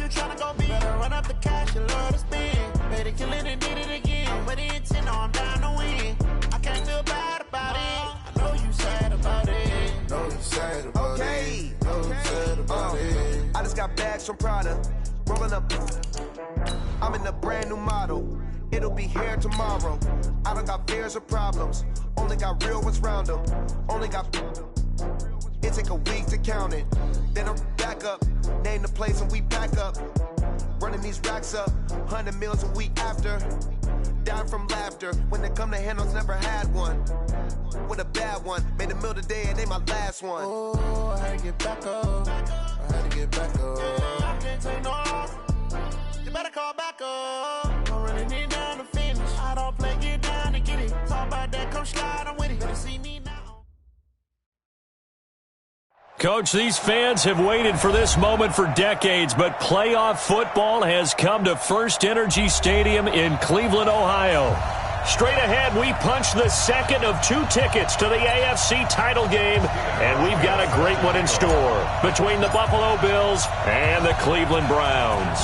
you tryna go big? Better run up the cash, you love to spend. Better kill it and did it again. I'm with the intent, no, I'm down to win. I can't feel bad about it. I know you sad about it. Know you sad about it. Know you sad about it. I just got bags from Prada. Rolling up. I'm in a brand new model. It'll be here tomorrow. I don't got fears or problems. Only got real ones round them. Only got. It take a week to count it. Then I'm back up. Name the place and we pack up. Running these racks up. 100 meals a week after. Down from laughter. When they come to handles, never had one. With a bad one. Made a meal today and they my last one. Oh, I had to get back up. I had to get back up. I can't take no loss. You better call back up. I'm running it down to finish. I don't play, get down to get it. Talk about that, come slide, I'm with it. Better see me now. Coach, these fans have waited for this moment for decades, but playoff football has come to First Energy Stadium in Cleveland, Ohio. Straight ahead, we punch the second of 2 tickets to the AFC title game, and we've got a great one in store between the Buffalo Bills and the Cleveland Browns.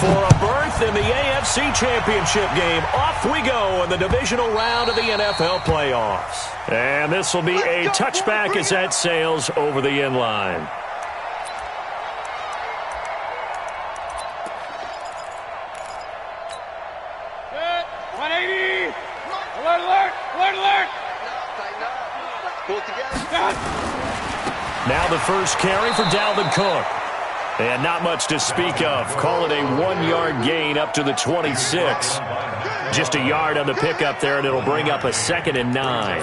For a berth in the AFC Championship game, off we go in the divisional round of the NFL playoffs. And this will be a touchback as that sails over the end line. Good. 180. Alert, alert, alert, alert. Pull it together. Now the first carry for Dalvin Cook. And not much to speak of. Call it a 1-yard gain up to the 26. Just a yard on the pickup there, and it'll bring up a 2nd and 9.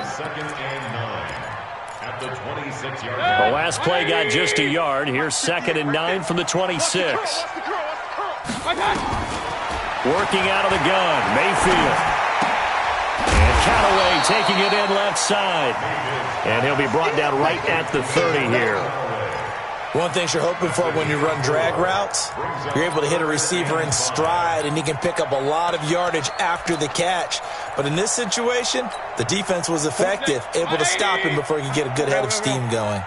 The last play got just a yard. Here's 2nd and 9 from the 26. Working out of the gun, Mayfield. And Callaway taking it in left side. And he'll be brought down right at the 30 here. One thing you're hoping for when you run drag routes, you're able to hit a receiver in stride, and he can pick up a lot of yardage after the catch. But in this situation, the defense was effective, able to stop him before he could get a good head of steam going.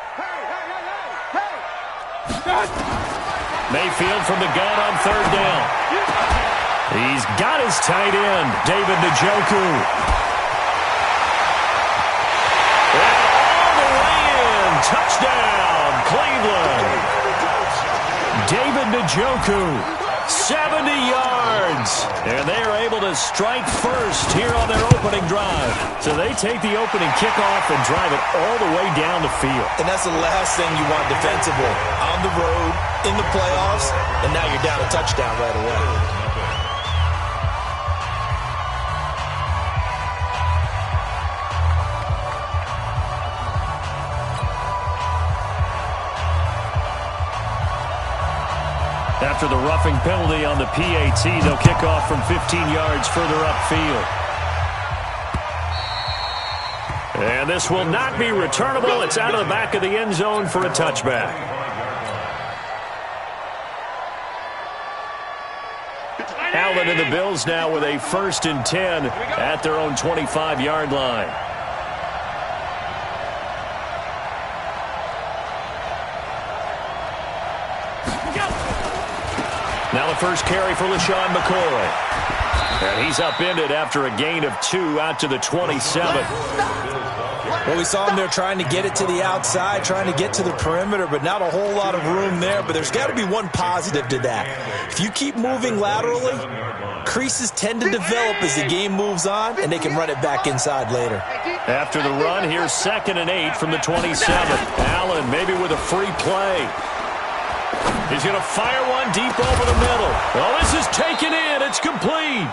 Mayfield from the gun on 3rd down. He's got his tight end, David Njoku. And all the way in, touchdown, Cleveland. David Njoku, 70 yards. And they are able to strike first here on their opening drive. So they take the opening kickoff and drive it all the way down the field. And that's the last thing you want defensively. On the road, in the playoffs, and now you're down a touchdown right away. After the roughing penalty on the PAT, they'll kick off from 15 yards further upfield. And this will not be returnable. It's out of the back of the end zone for a touchback. Allen and the Bills now with a 1st and 10 at their own 25-yard line. Now the first carry for LaShawn McCoy. And he's upended after a gain of 2 out to the 27. Well, we saw him there trying to get it to the outside, trying to get to the perimeter, but not a whole lot of room there. But there's got to be one positive to that. If you keep moving laterally, creases tend to develop as the game moves on, and they can run it back inside later. After the run, here's 2nd and 8 from the 27. Allen maybe with a free play. He's going to fire one deep over the middle. Well, this is taken in. It's complete.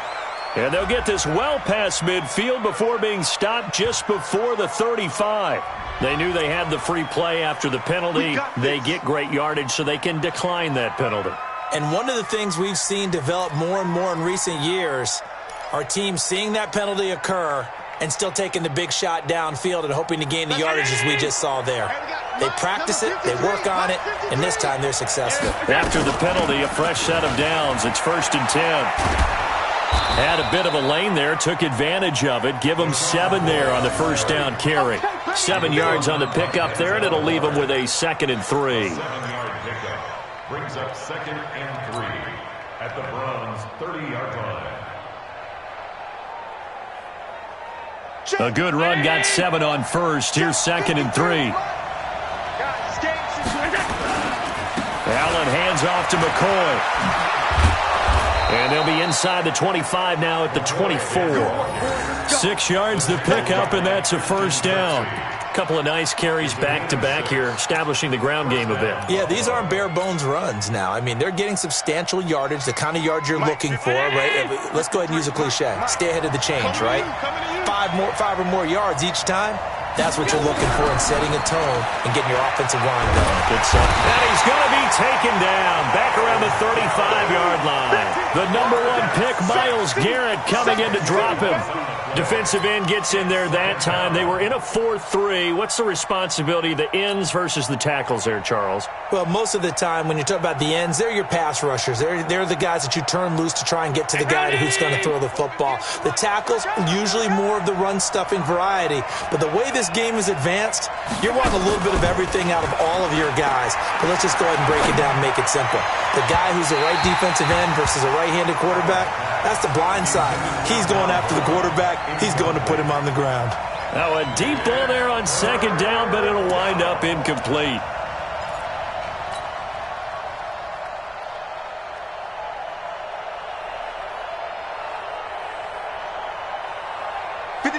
And they'll get this well past midfield before being stopped just before the 35. They knew they had the free play after the penalty. They get great yardage so they can decline that penalty. And one of the things we've seen develop more and more in recent years are teams seeing that penalty occur and still taking the big shot downfield and hoping to gain the yardage as we just saw there. They practice it, they work on it, and this time they're successful. After the penalty, a fresh set of downs. It's 1st and 10. Had a bit of a lane there, took advantage of it. Give them 7 there on the first down carry. 7 yards on the pickup there, and it'll leave them with a 2nd and 3. brings up 2nd and 3 at the Browns' 30-yard line. A good run, got 7 on first. Here's 2nd and 3. Allen hands off to McCoy. And they'll be inside the 25 now at the 24. 6 yards to pick up, and that's a first down. Couple of nice carries back-to-back here, establishing the ground game a bit. Yeah, these aren't bare-bones runs now. I mean, they're getting substantial yardage, the kind of yards you're looking for, right? Let's go ahead and use a cliche. Stay ahead of the change, right? 5 or more yards each time. That's what you're looking for in setting a tone and getting your offensive line going. Good stuff. And he's going to be taken down back around the 35-yard line. The number 1 pick, Myles Garrett, coming in to drop him. Defensive end gets in there that time. They were in a 4-3. What's the responsibility of the ends versus the tackles there, Charles? Well, most of the time when you talk about the ends, they're your pass rushers. They're the guys that you turn loose to try and get to the guy who's going to throw the football. The tackles, usually more of the run-stuffing variety. But the way this game is advanced, you're wanting a little bit of everything out of all of your guys. But let's just go ahead and break it down and make it simple. The guy who's the right defensive end versus a right-handed quarterback, that's the blind side. He's going after the quarterback. He's going to put him on the ground. Now a deep ball there on 2nd down, but it'll wind up incomplete.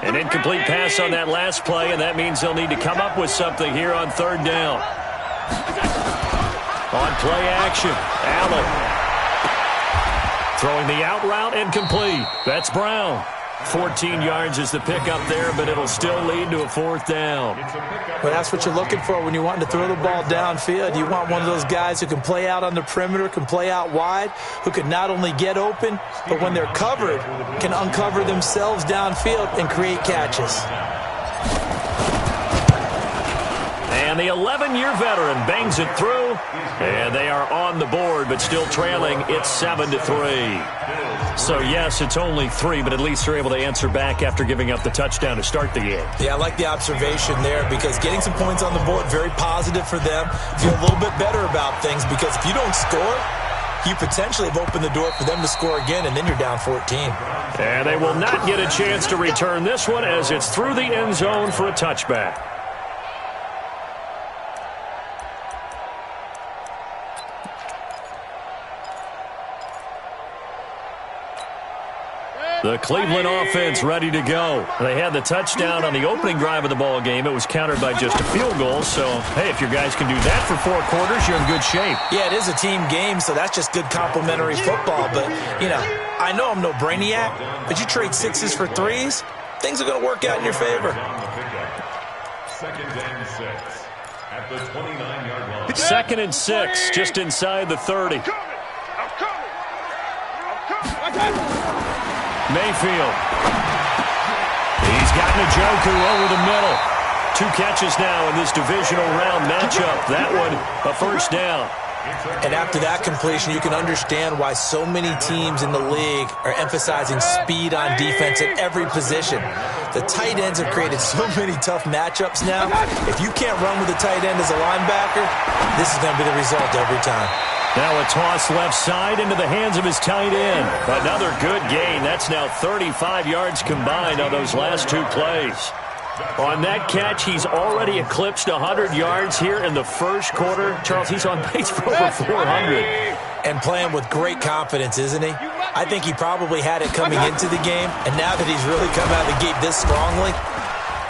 An incomplete pass on that last play, and that means they'll need to come up with something here on 3rd down. On play action, Allen. Throwing the out route and complete. That's Brown. 14 yards is the pickup there, but it'll still lead to a 4th down. Well, that's what you're looking for when you're wanting to throw the ball downfield. You want one of those guys who can play out on the perimeter, can play out wide, who can not only get open, but when they're covered, can uncover themselves downfield and create catches. And the 11-year veteran bangs it through, and they are on the board, but still trailing. It's 7-3. So, yes, it's only 3, but at least they're able to answer back after giving up the touchdown to start the game. Yeah, I like the observation there because getting some points on the board, very positive for them. Feel a little bit better about things because if you don't score, you potentially have opened the door for them to score again, and then you're down 14. And they will not get a chance to return this one as it's through the end zone for a touchback. The Cleveland offense ready to go. They had the touchdown on the opening drive of the ball game. It was countered by just a field goal. So, hey, if your guys can do that for 4 quarters, you're in good shape. Yeah, it is a team game, so that's just good complimentary football. But, you know, I know I'm no brainiac, but you trade 6s for 3s, things are going to work out in your favor. 2nd and 6 at the 29-yard line. 2nd and 6, just inside the 30. Mayfield. He's got Njoku over the middle. 2 catches now in this divisional round matchup. That one, a first down. And after that completion, you can understand why so many teams in the league are emphasizing speed on defense at every position. The tight ends have created so many tough matchups now. If you can't run with a tight end as a linebacker, this is going to be the result every time. Now a toss left side into the hands of his tight end. Another good gain. That's now 35 yards combined on those last 2 plays. On that catch, he's already eclipsed 100 yards here in the first quarter. Charles, he's on pace for over 400. And playing with great confidence, isn't he? I think he probably had it coming into the game, and now that he's really come out of the gate this strongly,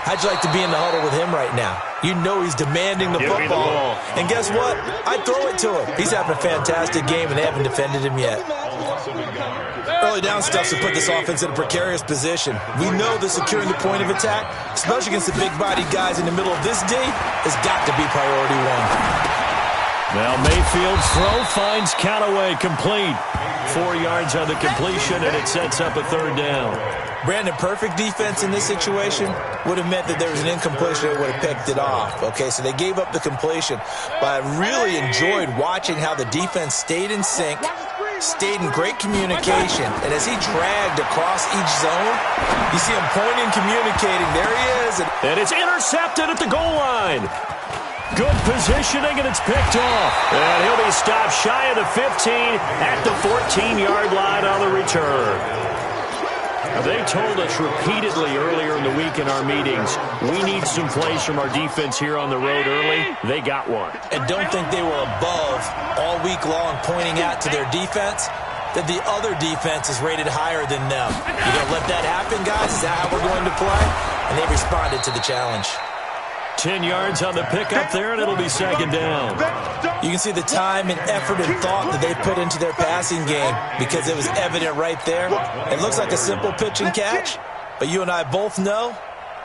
how'd you like to be in the huddle with him right now? You know he's demanding the football. And guess what? I'd throw it to him. He's having a fantastic game, and they haven't defended him yet. Early down stuff to put this offense in a precarious position. We know that securing the point of attack, especially against the big-bodied guys in the middle of this D, has got to be priority 1. Now Mayfield's throw finds Callaway complete. 4 yards on the completion, and it sets up a 3rd down. Brandon, perfect defense in this situation would have meant that there was an incompletion that would have picked it off. Okay, so they gave up the completion. But I really enjoyed watching how the defense stayed in sync, stayed in great communication. And as he dragged across each zone, you see him pointing, communicating. There he is. And it's intercepted at the goal line. Good positioning, and it's picked off. And he'll be stopped shy of the 15 at the 14-yard line on the return. They told us repeatedly earlier in the week in our meetings, we need some plays from our defense here on the road early. They got one. And don't think they were above all week long pointing out to their defense that the other defense is rated higher than them. You gonna let that happen, guys? Is that how we're going to play? And they responded to the challenge. 10 yards on the pickup there, and it'll be second down. You can see the time and effort and thought that they put into their passing game because it was evident right there. It looks like a simple pitch and catch, but you and I both know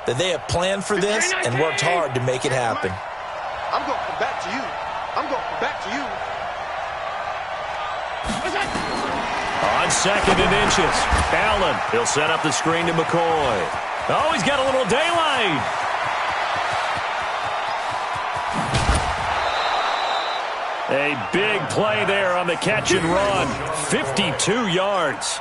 that they have planned for this and worked hard to make it happen. I'm going to come back to you. I'm going to come back to you. On second and inches, Allen. He'll set up the screen to McCoy. Oh, he's got a little daylight. A big play there on the catch and run. 52 yards.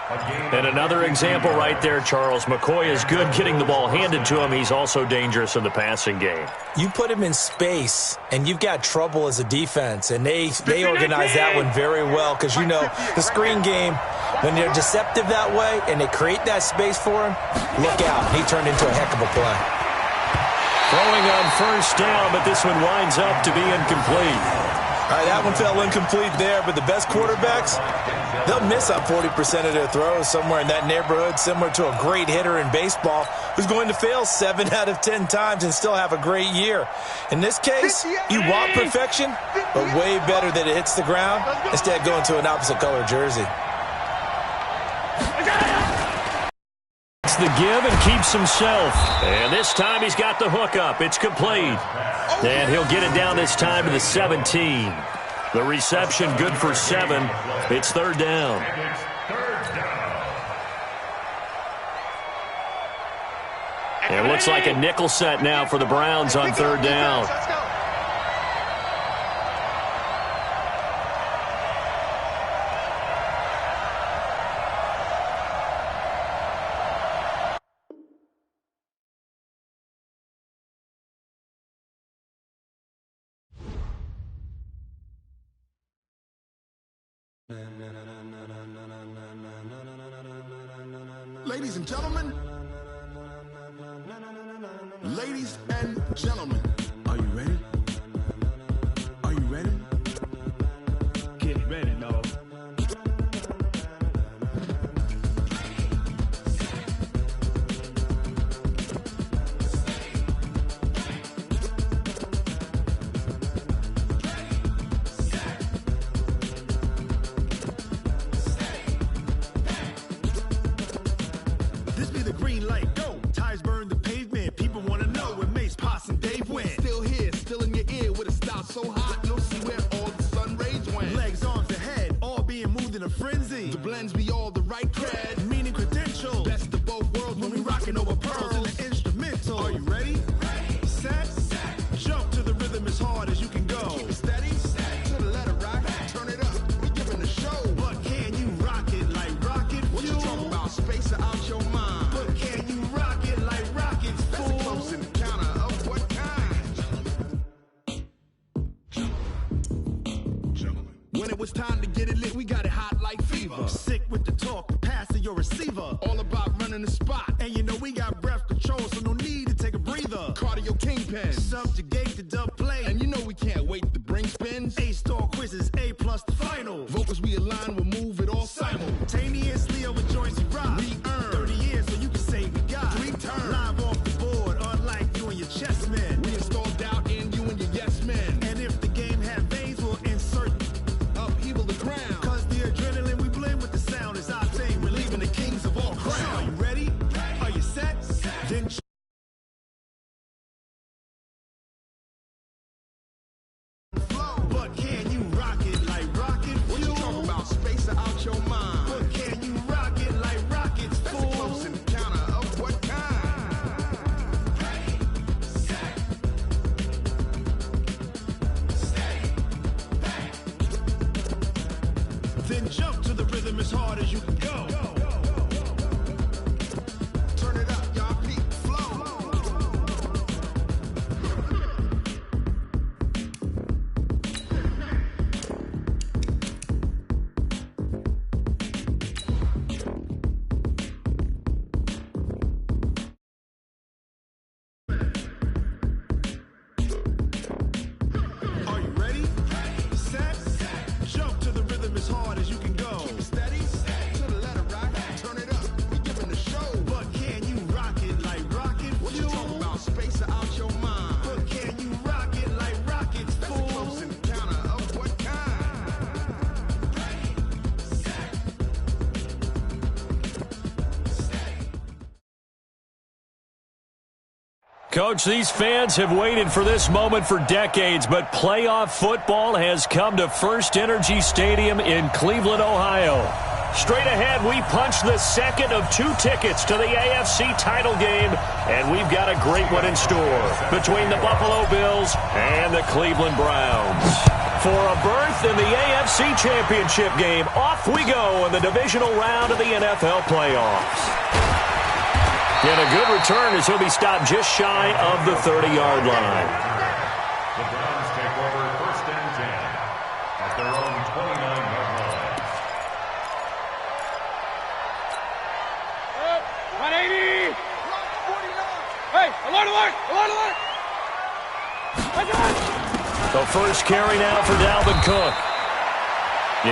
And another example right there, Charles. McCoy is good getting the ball handed to him. He's also dangerous in the passing game. You put him in space, and you've got trouble as a defense. And they organize that one very well because, you know, the screen game, when they're deceptive that way and they create that space for him, look out. He turned into a heck of a play. Throwing on first down, but this one winds up to be incomplete. All right, that one fell incomplete there, but the best quarterbacks, they'll miss on 40% of their throws somewhere in that neighborhood, similar to a great hitter in baseball who's going to fail 7 out of 10 times and still have a great year. In this case, you want perfection, but way better that it hits the ground instead of going to an opposite color jersey. It's the give and keeps himself. And this time he's got the hook up. It's complete. And he'll get it down this time to the 17. The reception good for 7. It's third down. It looks like a nickel set now for the Browns on third down. Ladies and gentlemen, are you ready? Are you ready? Get ready, dog. This be the green light, go. Tires burn the pavement. People want to know where Mace, Poss, and Dave went. Still here, still in your ear with a style so hot. You'll see where all the sun rays went. Legs, arms, and head, all being moved in a frenzy. The blends be all the right cred, meaning credentials. Best of both worlds when we rockin' over pearls in the instrumental. Are you ready? Set, jump to the rhythm as hard as you can go. Keep it steady, to the letter rock. Turn it up, we giving the show. But can you rock it like rocket fuel? What you talking about? Space out your mind. But can you rock it like rockets, fool? That's a close encounter of what kind? Gentlemen. When it was time to get it lit, we got it hot like fever. Sick with the talk, the pass to your receiver. All about running the spot. And you know we got breath control, so no need to take a breather. Cardio kingpin, subjugate the dub play. And you know we can't wait to bring spins. A-star quizzes, A+ the final. Vocals we align, we'll move it all simultaneously over joints we rock. We earn 30 years, so you can say we got 3 turns. Live off the board, unlike you and your chess men. We install doubt in you and your yes men. And if the game had veins, we'll insert upheaval the ground. Cause the adrenaline we blend with the sound is our thing. We're leaving the kings of all crowns. So are you ready? Are you set? Then Coach, these fans have waited for this moment for decades, but playoff football has come to First Energy Stadium in Cleveland, Ohio. Straight ahead, we punch the second of 2 tickets to the AFC title game, and we've got a great one in store between the Buffalo Bills and the Cleveland Browns. For a berth in the AFC Championship game, off we go in the divisional round of the NFL playoffs. And a good return as he'll be stopped just shy of the 30-yard line. The Browns take over 1st and 10 at their own 29-yard line. 180! Hey, alert, alert, alert, alert! The first carry now for Dalvin Cook.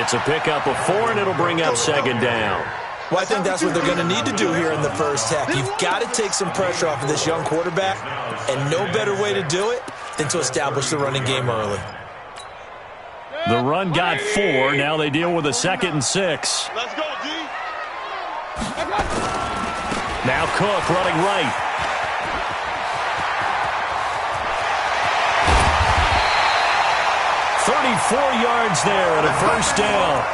It's a pickup of 4, and it'll bring up 2nd down. Well, I think that's what they're going to need to do here in the first half. You've got to take some pressure off of this young quarterback, and no better way to do it than to establish the running game early. The run got 4. Now they deal with a 2nd and 6. Let's go, D! Now Cook running right. $34 yards there and a first down.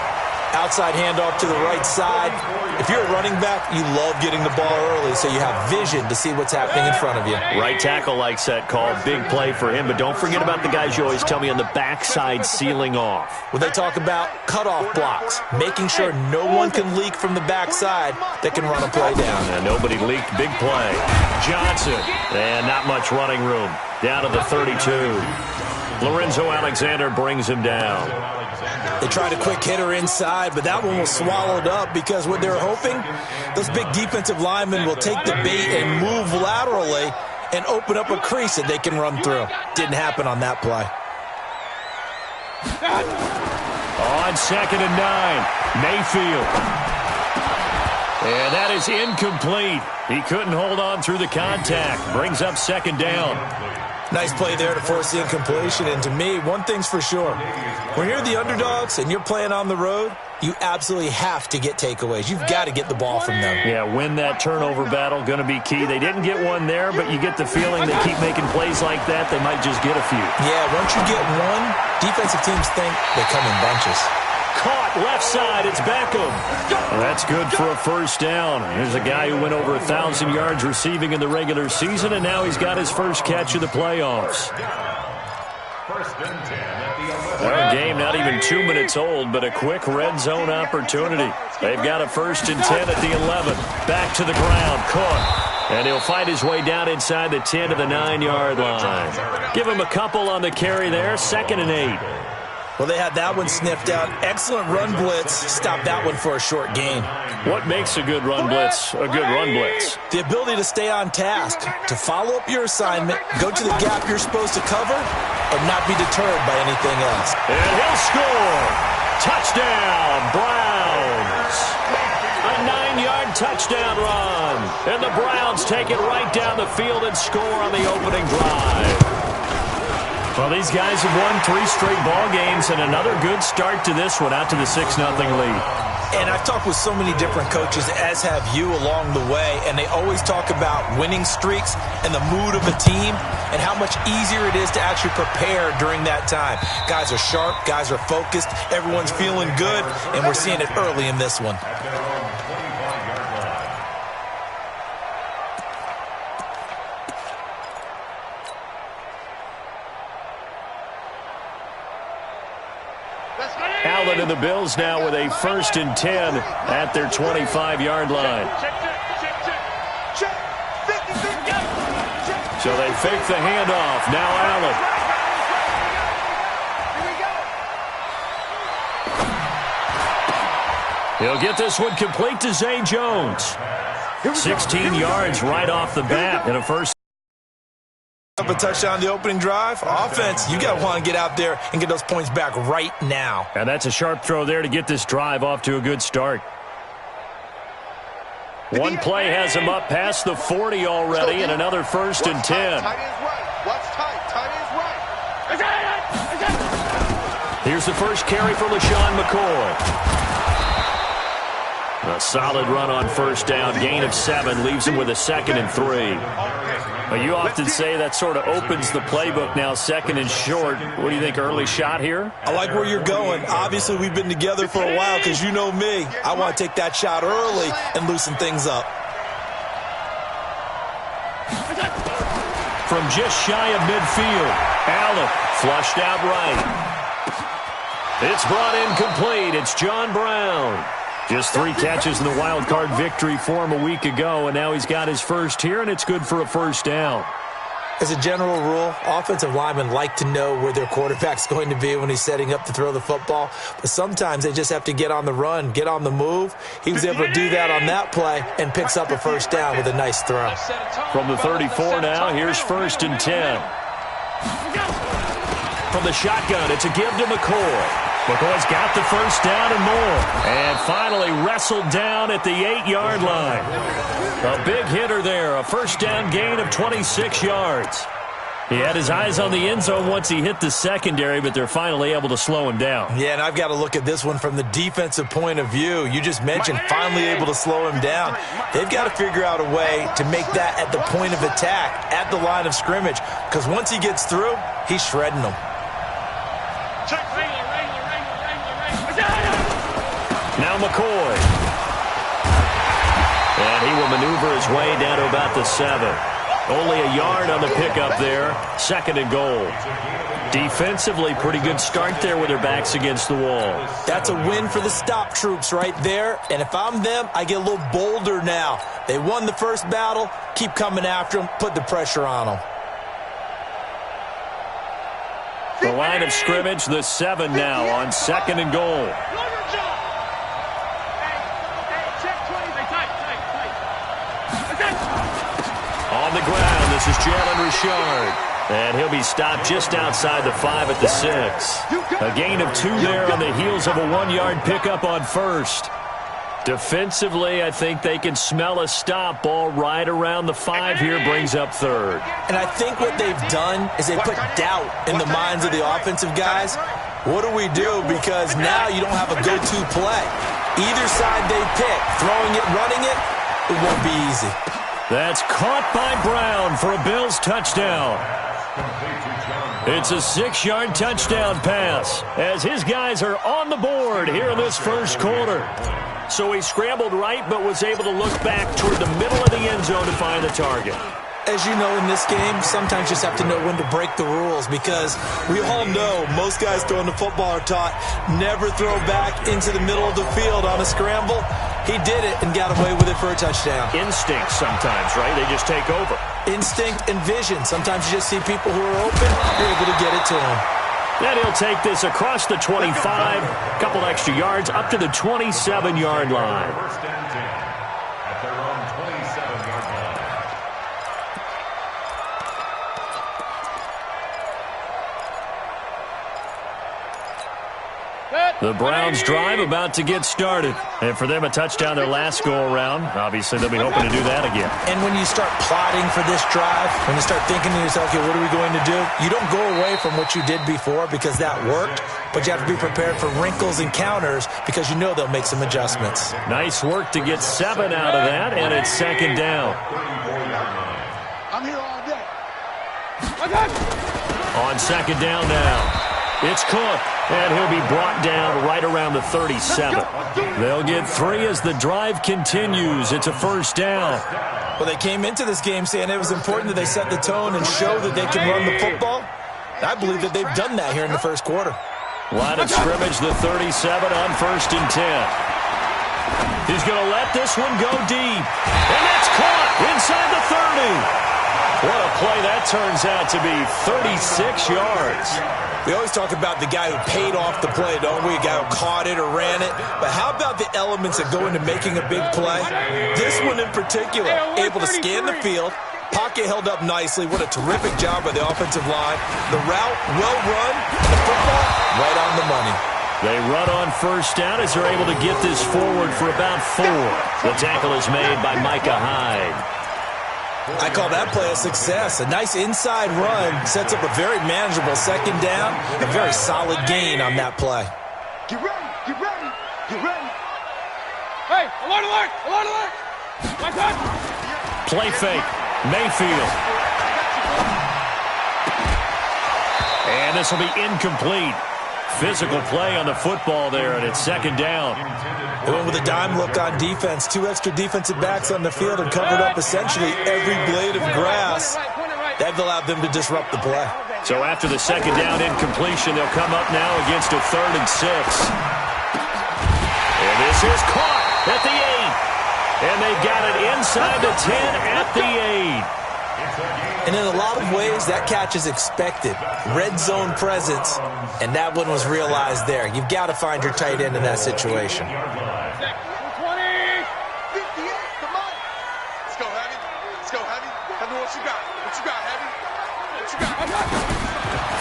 Outside handoff to the right side. If you're a running back, you love getting the ball early so you have vision to see what's happening in front of you. Right tackle likes that call. Big play for him, but don't forget about the guys you always tell me on the backside sealing off. When they talk about cutoff blocks, making sure no one can leak from the backside that can run a play down. And nobody leaked. Big play. Johnson. And not much running room. Down to the 32. Lorenzo Alexander brings him down. They tried a quick hitter inside, but that one was swallowed up because what they were hoping, those big defensive linemen will take the bait and move laterally and open up a crease that they can run through. Didn't happen on that play. On 2nd and 9, Mayfield. And that is incomplete. He couldn't hold on through the contact. Brings up 2nd down. Nice play there to force the incompletion. And to me, one thing's for sure. When you're the underdogs and you're playing on the road, you absolutely have to get takeaways. You've got to get the ball from them. Yeah, win that turnover battle, going to be key. They didn't get one there, but you get the feeling they keep making plays like that, they might just get a few. Yeah, once you get one, defensive teams think they come in bunches. Caught left side, it's Beckham. Well, that's good for a first down. Here's a guy who went over 1,000 yards receiving in the regular season, and now he's got his first catch of the playoffs. 1st and 10 at the 11. Our game not even 2 minutes old, but a quick red zone opportunity. They've got a 1st and 10 at the 11. Back to the ground, Cook. And he'll fight his way down inside the 10 to the 9-yard line. Give him a couple on the carry there, 2nd and 8. Well, they had that one sniffed out. Excellent run blitz. Stop that one for a short gain. What makes a good run blitz a good run blitz? The ability to stay on task, to follow up your assignment, go to the gap you're supposed to cover, and not be deterred by anything else. And he'll score. Touchdown, Browns. A 9-yard touchdown run. And the Browns take it right down the field and score on the opening drive. Well, these guys have won 3 straight ball games, and another good start to this one, out to the 6-0 lead. And I've talked with so many different coaches, as have you along the way, and they always talk about winning streaks and the mood of a team and how much easier it is to actually prepare during that time. Guys are sharp, guys are focused, everyone's feeling good, and we're seeing it early in this one. Allen and the Bills now with a 1st and 10 at their 25-yard line. So they fake the handoff. Now Allen. He'll get this one complete to Zay Jones. 16 yards right off the bat and a first. A touchdown the opening drive. Offense, you got to want to get out there and get those points back right now. And that's a sharp throw there to get this drive off to a good start. One play has him up past the 40 already, and another 1st and 10. Here's the first carry for LaShawn McCoy. A solid run on 1st down. Gain of 7 leaves him with a 2nd and 3. Well, you often say that sort of opens the playbook now, second and short. What do you think, early shot here? I like where you're going. Obviously, we've been together for a while because you know me. I want to take that shot early and loosen things up. From just shy of midfield, Allen flushed out right. It's brought in complete. It's John Brown. Just 3 catches in the wild card victory for him a week ago, and now he's got his first here, and it's good for a first down. As a general rule, offensive linemen like to know where their quarterback's going to be when he's setting up to throw the football. But sometimes they just have to get on the run, get on the move. He was able to do that on that play and picks up a first down with a nice throw. From the 34 now, here's 1st and 10. From the shotgun, it's a give to McCoy. McCoy's got the first down and more. And finally wrestled down at the 8-yard line. A big hitter there, a first down gain of 26 yards. He had his eyes on the end zone once he hit the secondary, but they're finally able to slow him down. Yeah, and I've got to look at this one from the defensive point of view. You just mentioned finally able to slow him down. They've got to figure out a way to make that at the point of attack, at the line of scrimmage, because once he gets through, he's shredding them. Now McCoy. And he will maneuver his way down to about the 7. Only a yard on the pickup there. 2nd and goal. Defensively, pretty good start there with their backs against the wall. That's a win for the stop troops right there. And if I'm them, I get a little bolder now. They won the first battle. Keep coming after them. Put the pressure on them. The line of scrimmage, the 7 now on 2nd and goal. On the ground, this is Jalen Richard. And he'll be stopped just outside the 5 at the 6. A gain of 2 there on the heels of a 1-yard pickup on 1st. Defensively, I think they can smell a stop. Ball right around the 5 here, brings up 3rd. And I think what they've done is they put doubt in the minds of the offensive guys. What do we do? Because now you don't have a go-to play. Either side they pick, throwing it, running it, it won't be easy. That's caught by Brown for a Bills touchdown. It's a 6-yard touchdown pass as his guys are on the board here in this first quarter. So he scrambled right but was able to look back toward the middle of the end zone to find the target. As you know, in this game, sometimes you just have to know when to break the rules because we all know most guys throwing the football are taught never throw back into the middle of the field on a scramble. He did it and got away with it for a touchdown. Instinct sometimes, right? They just take over. Instinct and vision. Sometimes you just see people who are open, you're able to get it to them. Then he'll take this across the 25, a couple extra yards, up to the 27-yard line. First and 10 at their own 27-yard line. The Browns drive about to get started. And for them, a touchdown their last go-around. Obviously, they'll be hoping to do that again. And when you start plotting for this drive, when you start thinking to yourself, okay, what are we going to do? You don't go away from what you did before because that worked, but you have to be prepared for wrinkles and counters because you know they'll make some adjustments. Nice work to get 7 out of that, and it's 2nd down. I'm here all day. On 2nd down now. It's Cook, and he'll be brought down right around the 37. They'll get 3 as the drive continues. It's a first down. Well, they came into this game saying it was important that they set the tone and show that they can run the football. I believe that they've done that here in the first quarter. Line of scrimmage, the 37 on 1st and 10. He's going to let this one go deep. And that's caught inside the 30. What a play that turns out to be, 36 yards. We always talk about the guy who paid off the play, don't we? A guy who caught it or ran it. But how about the elements that go into making a big play? This one in particular, able to scan the field, pocket held up nicely. What a terrific job by the offensive line. The route, well run, the football, right on the money. They run on first down as they're able to get this forward for about 4. The tackle is made by Micah Hyde. I call that play a success. A nice inside run sets up a very manageable 2nd down. A very solid gain on that play. Get ready, get ready, get ready. Hey, alert, alert, alert, alert. Watch out. Play fake. Mayfield. And this will be incomplete. Physical play on the football there, and it's second down. They went with a dime look on defense. 2 extra defensive backs on the field and covered up essentially every blade of grass. That allowed them to disrupt the play. So after the second down incompletion, they'll come up now against a 3rd and 6. And this is caught at the 8. And they've got it inside the 10 at the 8. And in a lot of ways, that catch is expected. Red zone presence, and that one was realized there. You've got to find your tight end in that situation. 20! 58, come on! Let's go, Heavy. Let's go, Heavy. Tell me what you got. What you got, Heavy? What you got?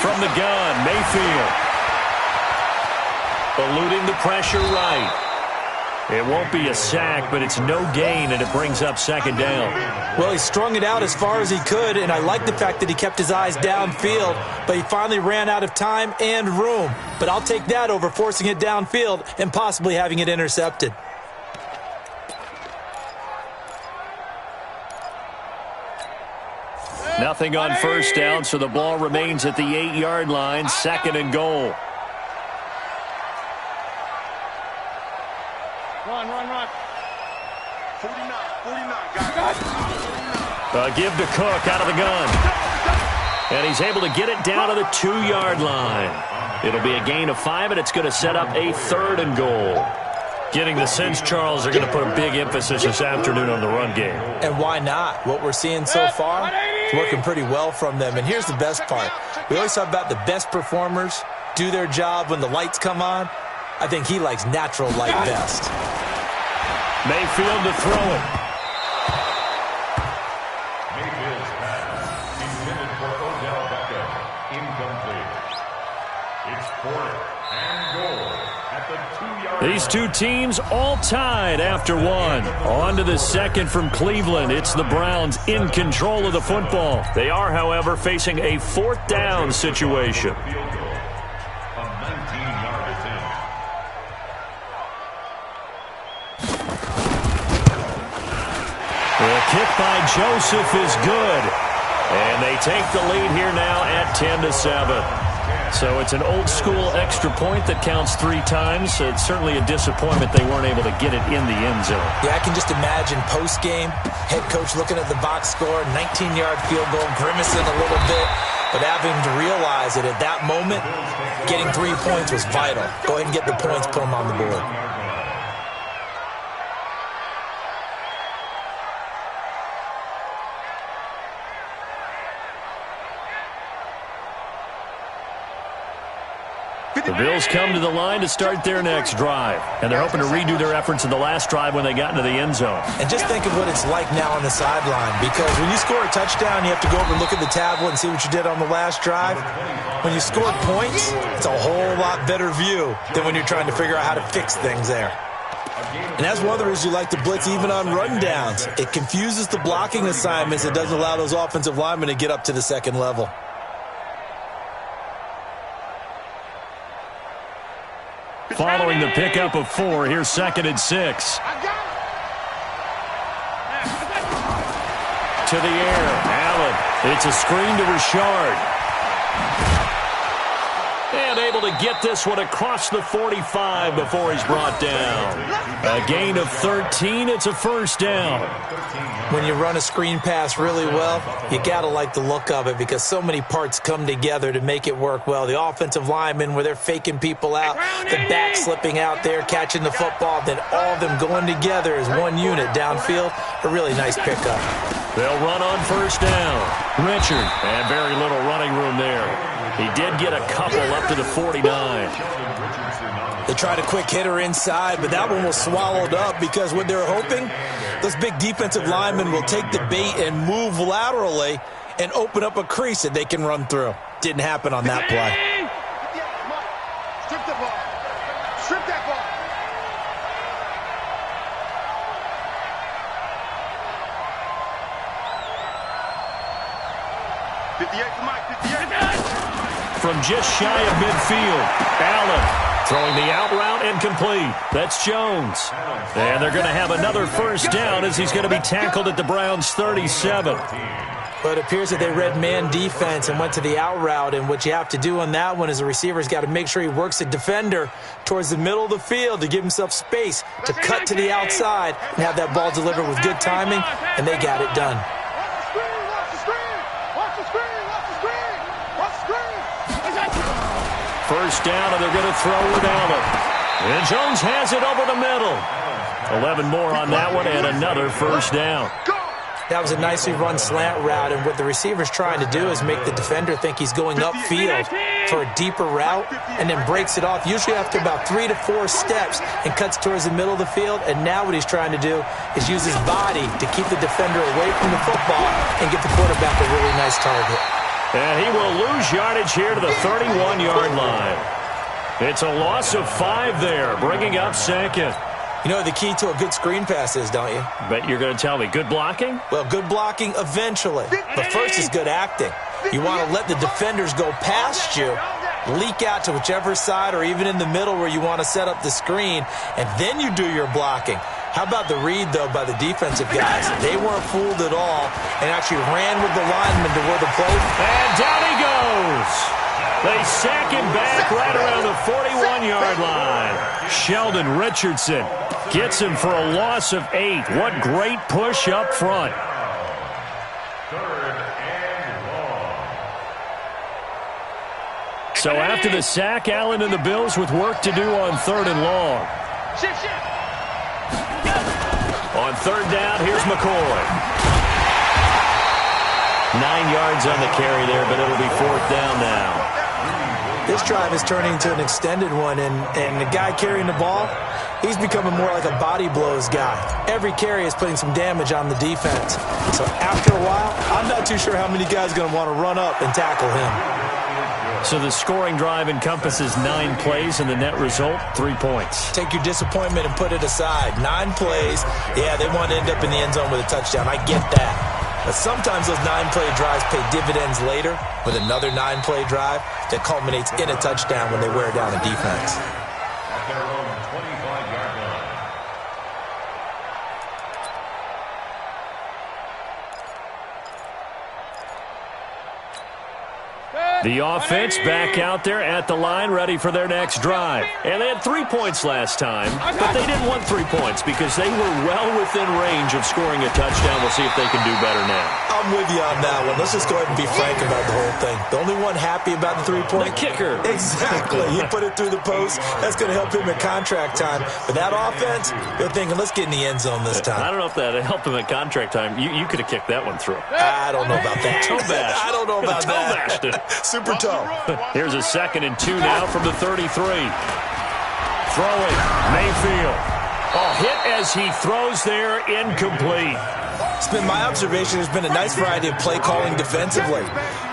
From the gun, Mayfield. Eluding the pressure right. It won't be a sack, but it's no gain, and it brings up second down. Well, he strung it out as far as he could, and I like the fact that he kept his eyes downfield, but he finally ran out of time and room. But I'll take that over forcing it downfield and possibly having it intercepted. Nothing on first down, so the ball remains at the 8-yard line, 2nd and goal. Run. 49, guys. Give to Cook out of the gun. And he's able to get it down to the 2-yard line. It'll be a gain of 5, and it's going to set up a 3rd and goal. Getting the sense, Charles, they're going to put a big emphasis this afternoon on the run game. And why not? What we're seeing so far is working pretty well from them. And here's the best part. We always talk about the best performers do their job when the lights come on. I think he likes natural light best. Mayfield to throw it. Mayfield's pass intended for Odell Beckham. Incomplete. It's 4th and goal at the 2-yard line. These two teams all tied after one. On to the second from Cleveland. It's the Browns in control of the football. They are, however, facing a 4th down situation. Field goal. A 19-yard attempt. The kick by Joseph is good. And they take the lead here now at 10-7. So it's an old-school extra point that counts 3 times. It's certainly a disappointment they weren't able to get it in the end zone. Yeah, I can just imagine post-game, head coach looking at the box score, 19-yard field goal, grimacing a little bit, but having to realize that at that moment, getting 3 points was vital. Go ahead and get the points, put them on the board. The Bills come to the line to start their next drive. And they're hoping to redo their efforts in the last drive when they got into the end zone. And just think of what it's like now on the sideline. Because when you score a touchdown, you have to go over and look at the tablet and see what you did on the last drive. When you score points, it's a whole lot better view than when you're trying to figure out how to fix things there. And that's one of the reasons you like to blitz even on rundowns. It confuses the blocking assignments. It doesn't allow those offensive linemen to get up to the second level. Following the pickup of 4, here's 2nd and 6. To the air, Allen. It's a screen to Richard. And able to get this one across the 45 before he's brought down. A gain of 13, it's a 1st down. When you run a screen pass really well, you got to like the look of it because so many parts come together to make it work well. The offensive linemen, where they're faking people out, the back slipping out there, catching the football, then all of them going together as one unit downfield. A really nice pickup. They'll run on 1st down. Richard, and very little running room there. He did get a couple up to the 49. They tried a quick hitter inside, but that one was swallowed up because what they're hoping, those big defensive linemen will take the bait and move laterally and open up a crease that they can run through. Didn't happen on that play. Strip the ball. Strip that ball. From just shy of midfield, Allen throwing the out route incomplete. That's Jones. And they're going to have another 1st down as he's going to be tackled at the Browns' 37. But it appears that they read man defense and went to the out route, and what you have to do on that one is the receiver's got to make sure he works the defender towards the middle of the field to give himself space to cut to the outside and have that ball delivered with good timing, and they got it done. First down, and they're going to throw with Allen. And Jones has it over the middle. 11 more on that one, and another first down. That was a nicely run slant route, and what the receiver's trying to do is make the defender think he's going upfield for a deeper route and then breaks it off, usually after about 3 to 4 steps, and cuts towards the middle of the field. And now what he's trying to do is use his body to keep the defender away from the football and get the quarterback a really nice target. And he will lose yardage here to the 31-yard line. It's a loss of 5 there, bringing up second. You know what the key to a good screen pass is, don't you? Bet you're going to tell me. Good blocking? Well, good blocking eventually. But first is good acting. You want to let the defenders go past you, leak out to whichever side or even in the middle where you want to set up the screen, and then you do your blocking. How about the read, though, by the defensive guys? They weren't fooled at all and actually ran with the lineman to where the play. And down he goes. They sack him back right around the 41-yard line. Sheldon Richardson gets him for a loss of 8. What great push up front. So after the sack, Allen and the Bills with work to do on 3rd and long. On 3rd down, here's McCoy. 9 yards on the carry there, but it'll be 4th down now. This drive is turning into an extended one, and the guy carrying the ball, he's becoming more like a body blows guy. Every carry is putting some damage on the defense. So after a while, I'm not too sure how many guys are going to want to run up and tackle him. So the scoring drive encompasses 9 plays, and the net result, 3 points. Take your disappointment and put it aside. 9 plays, yeah, they want to end up in the end zone with a touchdown. I get that. But sometimes those 9-play drives pay dividends later with another 9-play drive that culminates in a touchdown when they wear down a defense. At their own 25-yard line. The offense back out there at the line, ready for their next drive. And they had 3 points last time, but they didn't want 3 points because they were well within range of scoring a touchdown. We'll see if they can do better now. I'm with you on that one. Let's just go ahead and be frank about the whole thing. The only one happy about the 3-point? The kicker. Exactly. He put it through the post. That's going to help him at contract time. But that offense, they're thinking, let's get in the end zone this time. I don't know if that helped him at contract time. You could have kicked that one through. I don't know about that. Toe bash. I don't know about that. Toe bashed it. Super toe. Here's a 2nd and 2 now from the 33. Throwing, Mayfield. Oh, hit as he throws there, incomplete. It's been my observation there's been a nice variety of play calling defensively.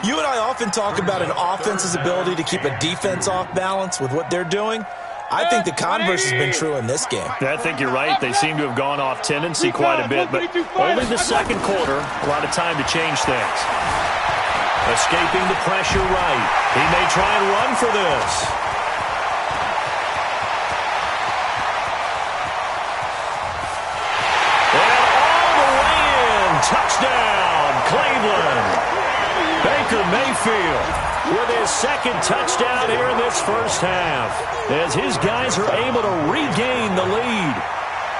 You and I often talk about an offense's ability to keep a defense off balance with what they're doing. I think the converse has been true in this game. I think you're right. They seem to have gone off tendency quite a bit, but only the 2nd quarter, a lot of time to change things. Escaping the pressure right. He may try and run for this. And all the way in. Touchdown, Cleveland. Baker Mayfield with his 2nd touchdown here in this first half, as his guys are able to regain the lead.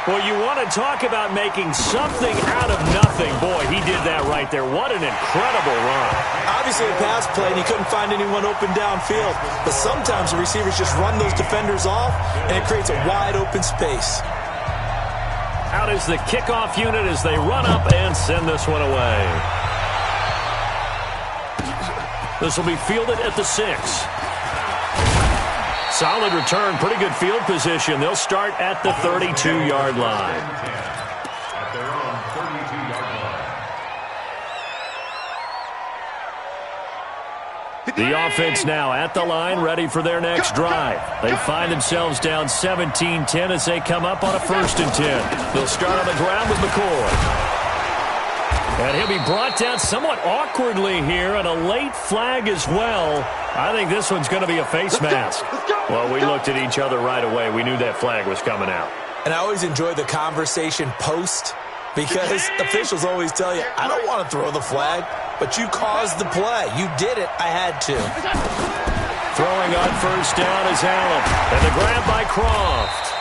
Well, you want to talk about making something out of nothing. Boy, he did that right there. What an incredible run. Obviously a pass play, and he couldn't find anyone open downfield. But sometimes the receivers just run those defenders off, and it creates a wide open space. Out is the kickoff unit as they run up and send this one away. This will be fielded at the 6. Solid return, pretty good field position. They'll start at the 32-yard line. At their own 32-yard line. The offense now at the line, ready for their next drive. They find themselves down 17-10 as they come up on a 1st and 10. They'll start on the ground with McCoy. And he'll be brought down somewhat awkwardly here, and a late flag as well. I think this one's going to be a face mask. Well, we looked at each other right away. We knew that flag was coming out. And I always enjoy the conversation post, because officials always tell you, I don't want to throw the flag. but you caused the play. You did it. I had to. Throwing on first down is Allen. And the grab by Croft.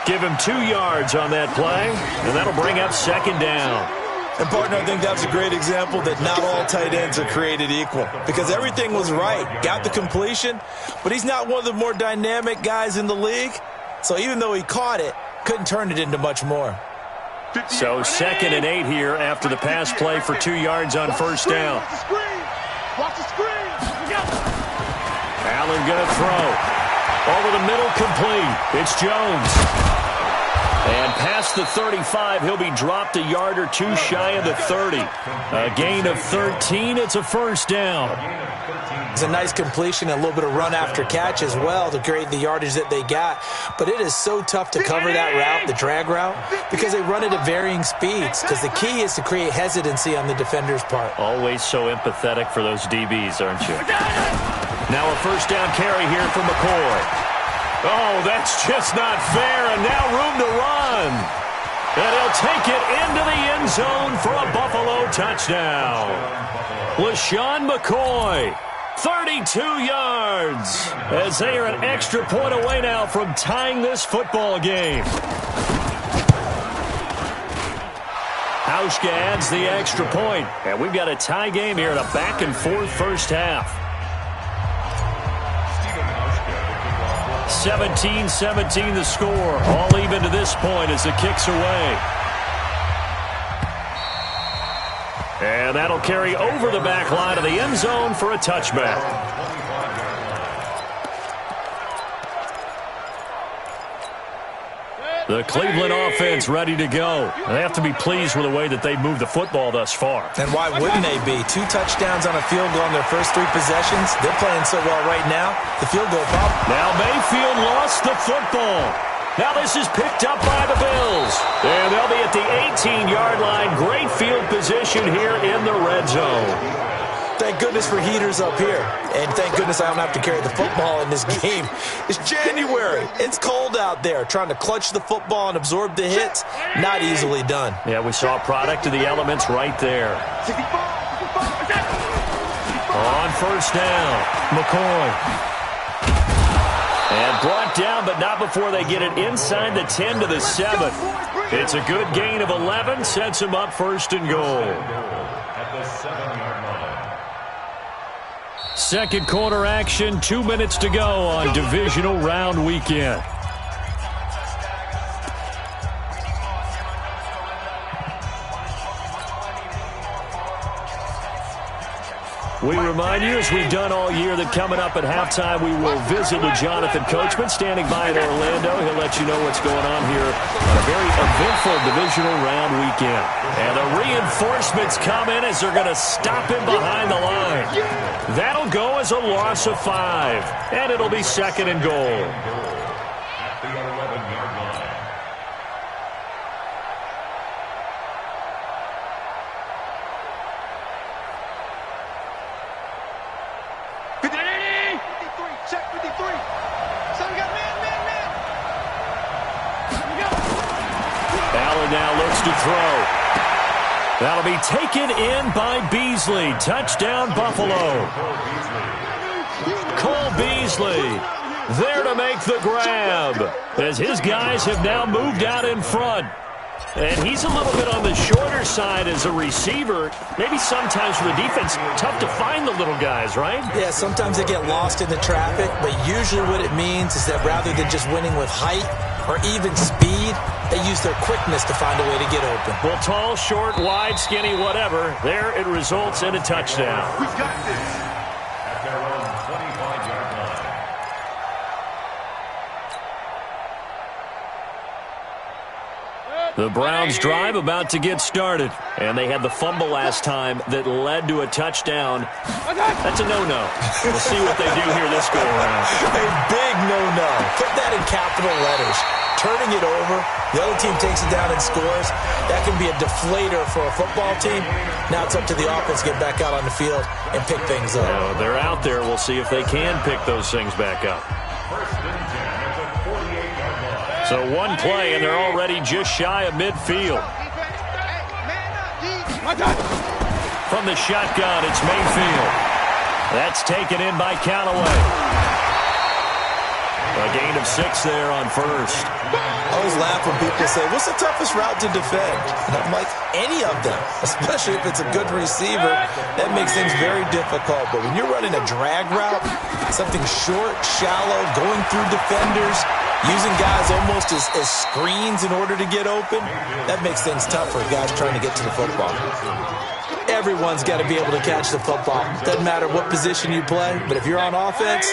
Give him 2 yards on that play, and that'll bring up second down. And, partner, I think that's a great example that not all tight ends are created equal because everything was right. Got the completion, but he's not one of the more dynamic guys in the league. So even though he caught it, couldn't turn it into much more. So 2nd and 8 here after the pass play for 2 yards on first down. Watch the screen. Allen going to throw. Over the middle, complete. It's Jones. And past the 35, he'll be dropped a yard or 2 shy of the 30. A gain of 13. It's a first down. It's a nice completion, a little bit of run after catch as well to create the yardage that they got. But it is so tough to cover that route, the drag route, because they run it at varying speeds. Because the key is to create hesitancy on the defender's part. Always so empathetic for those DBs, aren't you? Now a first down carry here for McCoy. Oh, that's just not fair, and now room to run. And he'll take it into the end zone for a Buffalo touchdown. LaShawn McCoy, 32 yards, as they are an extra point away now from tying this football game. Hauschka adds the extra point, and we've got a tie game here in a back-and-forth first half. 17-17 the score. All even to this point as the kick's away. And that'll carry over the back line of the end zone for a touchback. The Cleveland offense ready to go. They have to be pleased with the way that they've moved the football thus far. And why wouldn't they be? 2 touchdowns on a field goal on their first 3 possessions. They're playing so well right now. The field goal problem. Now Mayfield lost the football. Now this is picked up by the Bills. And they'll be at the 18-yard line. Great field position here in the red zone. Thank goodness for heaters up here. And thank goodness I don't have to carry the football in this game. It's January. It's cold out there. Trying to clutch the football and absorb the hits, not easily done. Yeah, we saw a product of the elements right there. On first down, McCoy. And brought down, but not before they get it inside the 10 to the 7. It's a good gain of 11. Sets him up first and goal. At the 7-yard line. Second quarter action, 2 minutes to go on divisional round weekend. We remind you, as we've done all year, that coming up at halftime, we will visit with Jonathan Coachman, standing by in Orlando. He'll let you know what's going on here on a very eventful divisional round weekend. And the reinforcements come in as they're going to stop him behind the line. That'll go as a loss of 5, and it'll be second and goal. At the 11-yard line. Check 53. So we got man. Allen now looks to throw. That'll be taken in by Beasley. Touchdown, Buffalo. Cole Beasley there to make the grab as his guys have now moved out in front. And he's a little bit on the shorter side as a receiver. Maybe sometimes for the defense, tough to find the little guys, right? Yeah, sometimes they get lost in the traffic, but usually what it means is that rather than just winning with height or even speed, they use their quickness to find a way to get open. Well, tall, short, wide, skinny, whatever, there it results in a touchdown. We got this. At their own 25-yard line. The Browns' drive about to get started. And they had the fumble last time that led to a touchdown. That's a no-no. We'll see what they do here this go-around. A big no-no. Put that in capital letters. Turning it over, the other team takes it down and scores. That can be a deflator for a football team. Now it's up to the offense to get back out on the field and pick things up. They're out there. We'll see if they can pick those things back up. First and 10 at the 48-yard line. So one play, and they're already just shy of midfield. From from the shotgun. It's Mayfield. That's taken in by Callaway. A gain of 6 there on first. I always laugh when people say, what's the toughest route to defend? And I'm like, any of them, especially if it's a good receiver. That makes things very difficult. But when you're running a drag route, something short, shallow, going through defenders, using guys almost as screens in order to get open, that makes things tough for guys trying to get to the football. Everyone's got to be able to catch the football. Doesn't matter what position you play, but if you're on offense,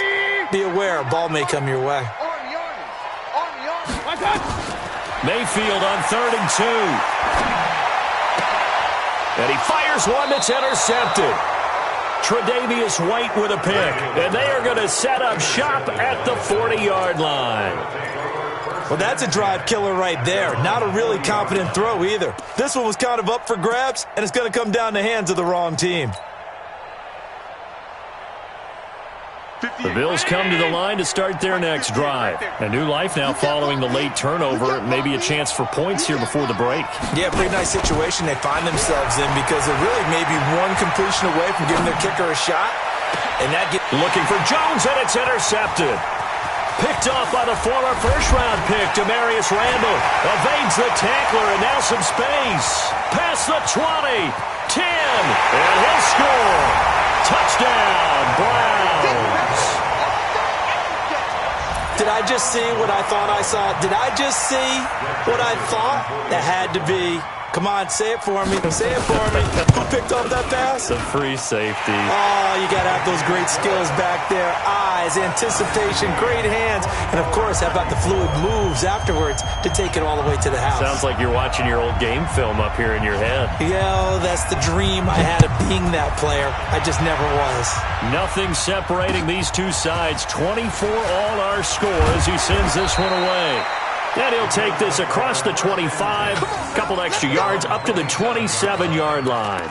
be aware a ball may come your way. Mayfield on 3rd and 2. And he fires one that's intercepted. Tre'Davious White with a pick. And they are going to set up shop at the 40-yard line. Well, that's a drive killer right there. Not a really confident throw either. This one was kind of up for grabs, and it's going to come down the hands of the wrong team. The Bills come to the line to start their next drive. A new life now following the late turnover. Maybe a chance for points here before the break. Yeah, pretty nice situation they find themselves in because they're really maybe one completion away from giving their kicker a shot. And that gets looking for Jones, and it's intercepted. Picked off by the former first-round pick, Demarius Randall. Evades the tackler, and now some space. Past the 20, 10, and he'll score. Touchdown, Browns. Did I just see what I thought I saw? Did I just see what I thought? That had to be. Come on, say it for me. Say it for me. Who picked up that pass? The free safety. Oh, you got to have those great skills back there. Eyes, anticipation, great hands. And, of course, how about the fluid moves afterwards to take it all the way to the house? Sounds like you're watching your old game film up here in your head. Yeah, that's the dream I had of being that player. I just never was. Nothing separating these two sides. 24 all our score as he sends this one away. And he'll take this across the 25, couple extra yards up to the 27-yard line.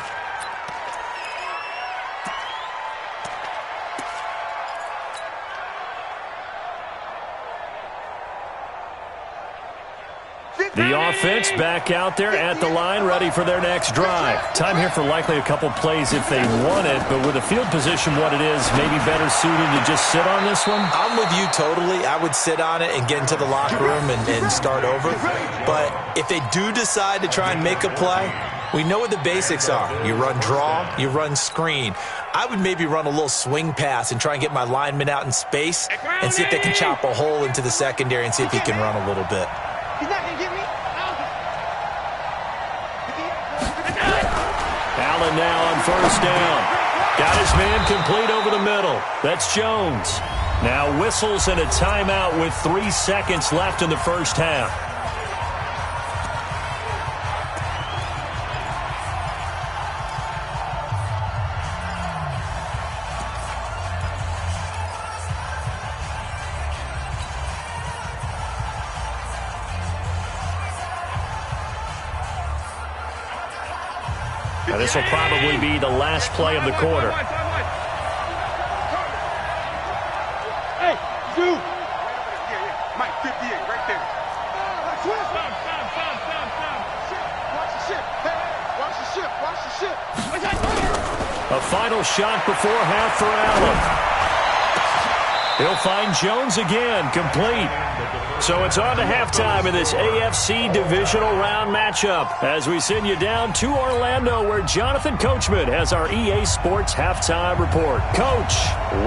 The offense back out there at the line, ready for their next drive. Time here for likely a couple plays if they want it, but with the field position what it is, maybe better suited to just sit on this one? I'm with you totally. I would sit on it and get into the locker room and start over. But if they do decide to try and make a play, we know what the basics are. You run draw, you run screen. I would maybe run a little swing pass and try and get my lineman out in space and see if they can chop a hole into the secondary and see if he can run a little bit. He's not going to get me. Allen now on first down. Got his man complete over the middle. That's Jones. Now whistles and a timeout with 3 seconds left in the first half. Now, this will probably be the last play of the quarter. Hey, dude. Mike, 58, right there. Watch the ship. Hey, watch the ship. Watch the ship. A final shot before half for Allen. He'll find Jones again, complete. So it's on to halftime in this AFC divisional round matchup as we send you down to Orlando where Jonathan Coachman has our EA Sports halftime report. Coach,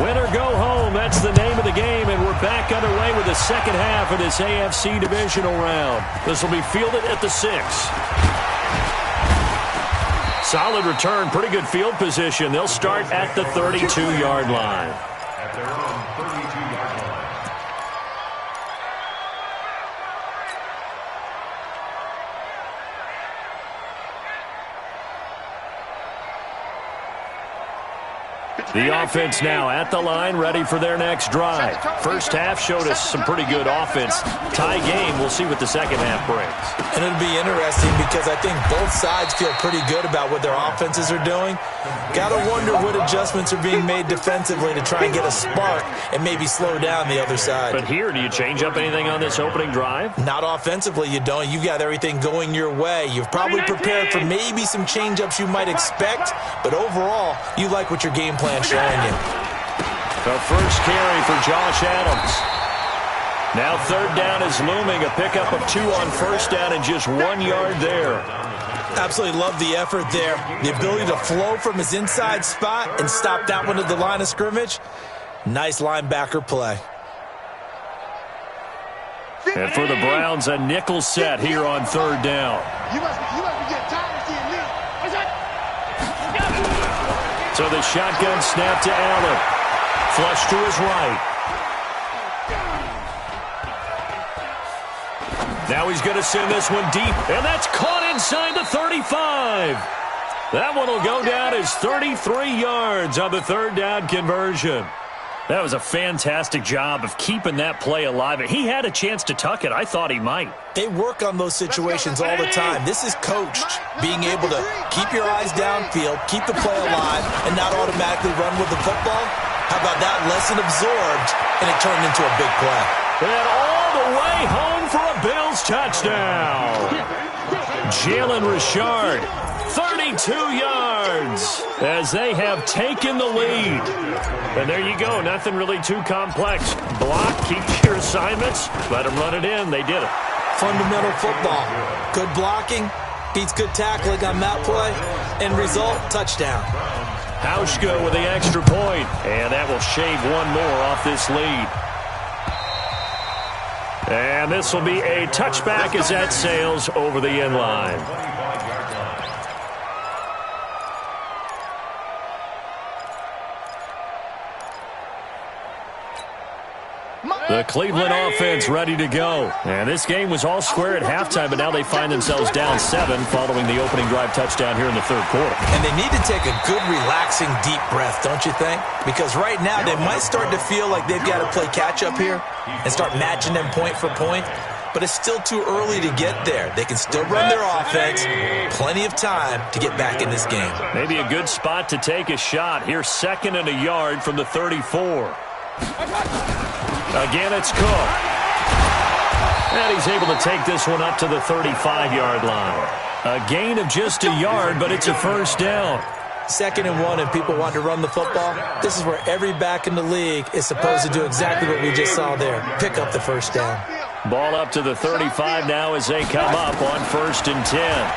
win or go home, that's the name of the game, and we're back underway with the second half of this AFC divisional round. This will be fielded at the 6. Solid return, pretty good field position. They'll start at the 32-yard line. At their own 32-yard line. The offense now at the line, ready for their next drive. First half showed us some pretty good offense. Tie game, we'll see what the second half brings. And it'll be interesting because I think both sides feel pretty good about what their offenses are doing. Got to wonder what adjustments are being made defensively to try and get a spark and maybe slow down the other side. But here, do you change up anything on this opening drive? Not offensively, you don't. You've got everything going your way. You've probably prepared for maybe some change-ups you might expect, but overall, you like what your game plan showing you. The first carry for Josh Adams. Now third down is looming. A pickup of 2 on first down and just 1 yard there. Absolutely love the effort there. The ability to flow from his inside spot and stop that one at the line of scrimmage. Nice linebacker play. And for the Browns, a nickel set here on third down. You must be getting tired of seeing me. So the shotgun snap to Allen. Flush to his right. Now he's going to send this one deep, and that's caught inside the 35. That one will go down as 33 yards on the third down conversion. That was a fantastic job of keeping that play alive. He had a chance to tuck it. I thought he might. They work on those situations all the time. This is coached, being able to keep your eyes downfield, keep the play alive, and not automatically run with the football. How about that? Lesson absorbed, and it turned into a big play. And all the way home for a Bills touchdown. Jalen Richard, 32 yards, as they have taken the lead. And there you go, nothing really too complex. Block, keep your assignments, let them run it in. They did it. Fundamental football. Good blocking, beats good tackling on that play. End result, touchdown. Hauschka with the extra point, and that will shave one more off this lead. And this will be a touchback as that sails over the end line. The Cleveland offense ready to go. And this game was all square at halftime, but now they find themselves down 7 following the opening drive touchdown here in the third quarter. And they need to take a good, relaxing, deep breath, don't you think? Because right now they might start to feel like they've got to play catch-up here and start matching them point for point. But it's still too early to get there. They can still run their offense. Plenty of time to get back in this game. Maybe a good spot to take a shot. Here's 2nd and a yard from the 34. Again, it's Cook. And he's able to take this one up to the 35-yard line. A gain of just a yard, but it's a first down. 2nd and 1, and people want to run the football. This is where every back in the league is supposed to do exactly what we just saw there. Pick up the first down. Ball up to the 35 now as they come up on 1st and 10.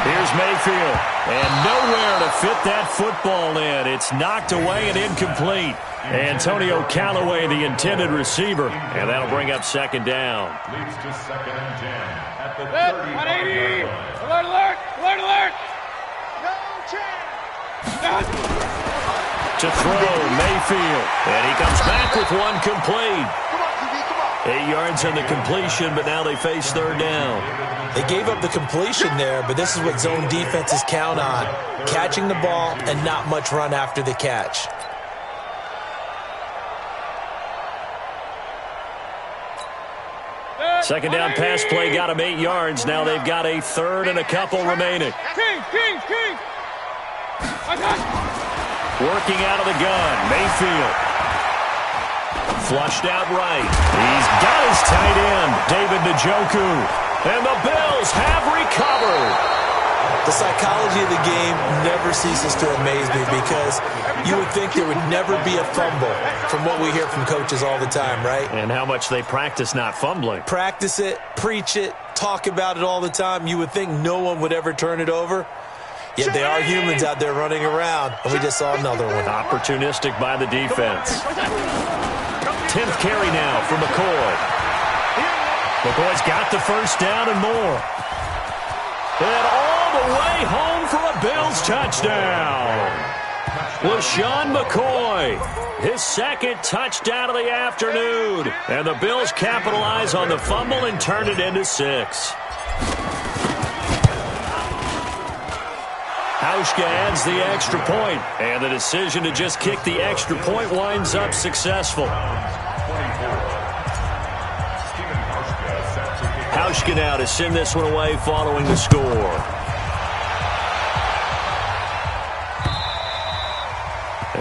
Here's Mayfield. And nowhere to fit that football in. It's knocked away and incomplete. Antonio Callaway, the intended receiver. And that'll bring up 2nd down. Leads to 2nd and 10 at the 30-yard line. Alert, alert, alert, alert. No chance. To throw, Mayfield. And he comes back with one complete. 8 yards on the completion, but now they face 3rd down. They gave up the completion there, but this is what zone defenses count on. Catching the ball and not much run after the catch. Second down pass play got him 8 yards. Now they've got a 3rd and a couple remaining. King. Working out of the gun, Mayfield. Flushed out right. He's got his tight end, David Njoku. And the Bills have recovered. The psychology of the game never ceases to amaze me because you would think there would never be a fumble from what we hear from coaches all the time, right? And how much they practice not fumbling. Practice it, preach it, talk about it all the time. You would think no one would ever turn it over. Yet they are humans out there running around, and we just saw another one. Opportunistic by the defense. 10th carry now for McCoy. McCoy's got the first down and more. And all the way home for a Bills touchdown. LaShawn McCoy, his 2nd touchdown of the afternoon. And the Bills capitalize on the fumble and turn it into 6. Hauschka adds the extra point, and the decision to just kick the extra point winds up successful. Hauschka now to send this one away following the score.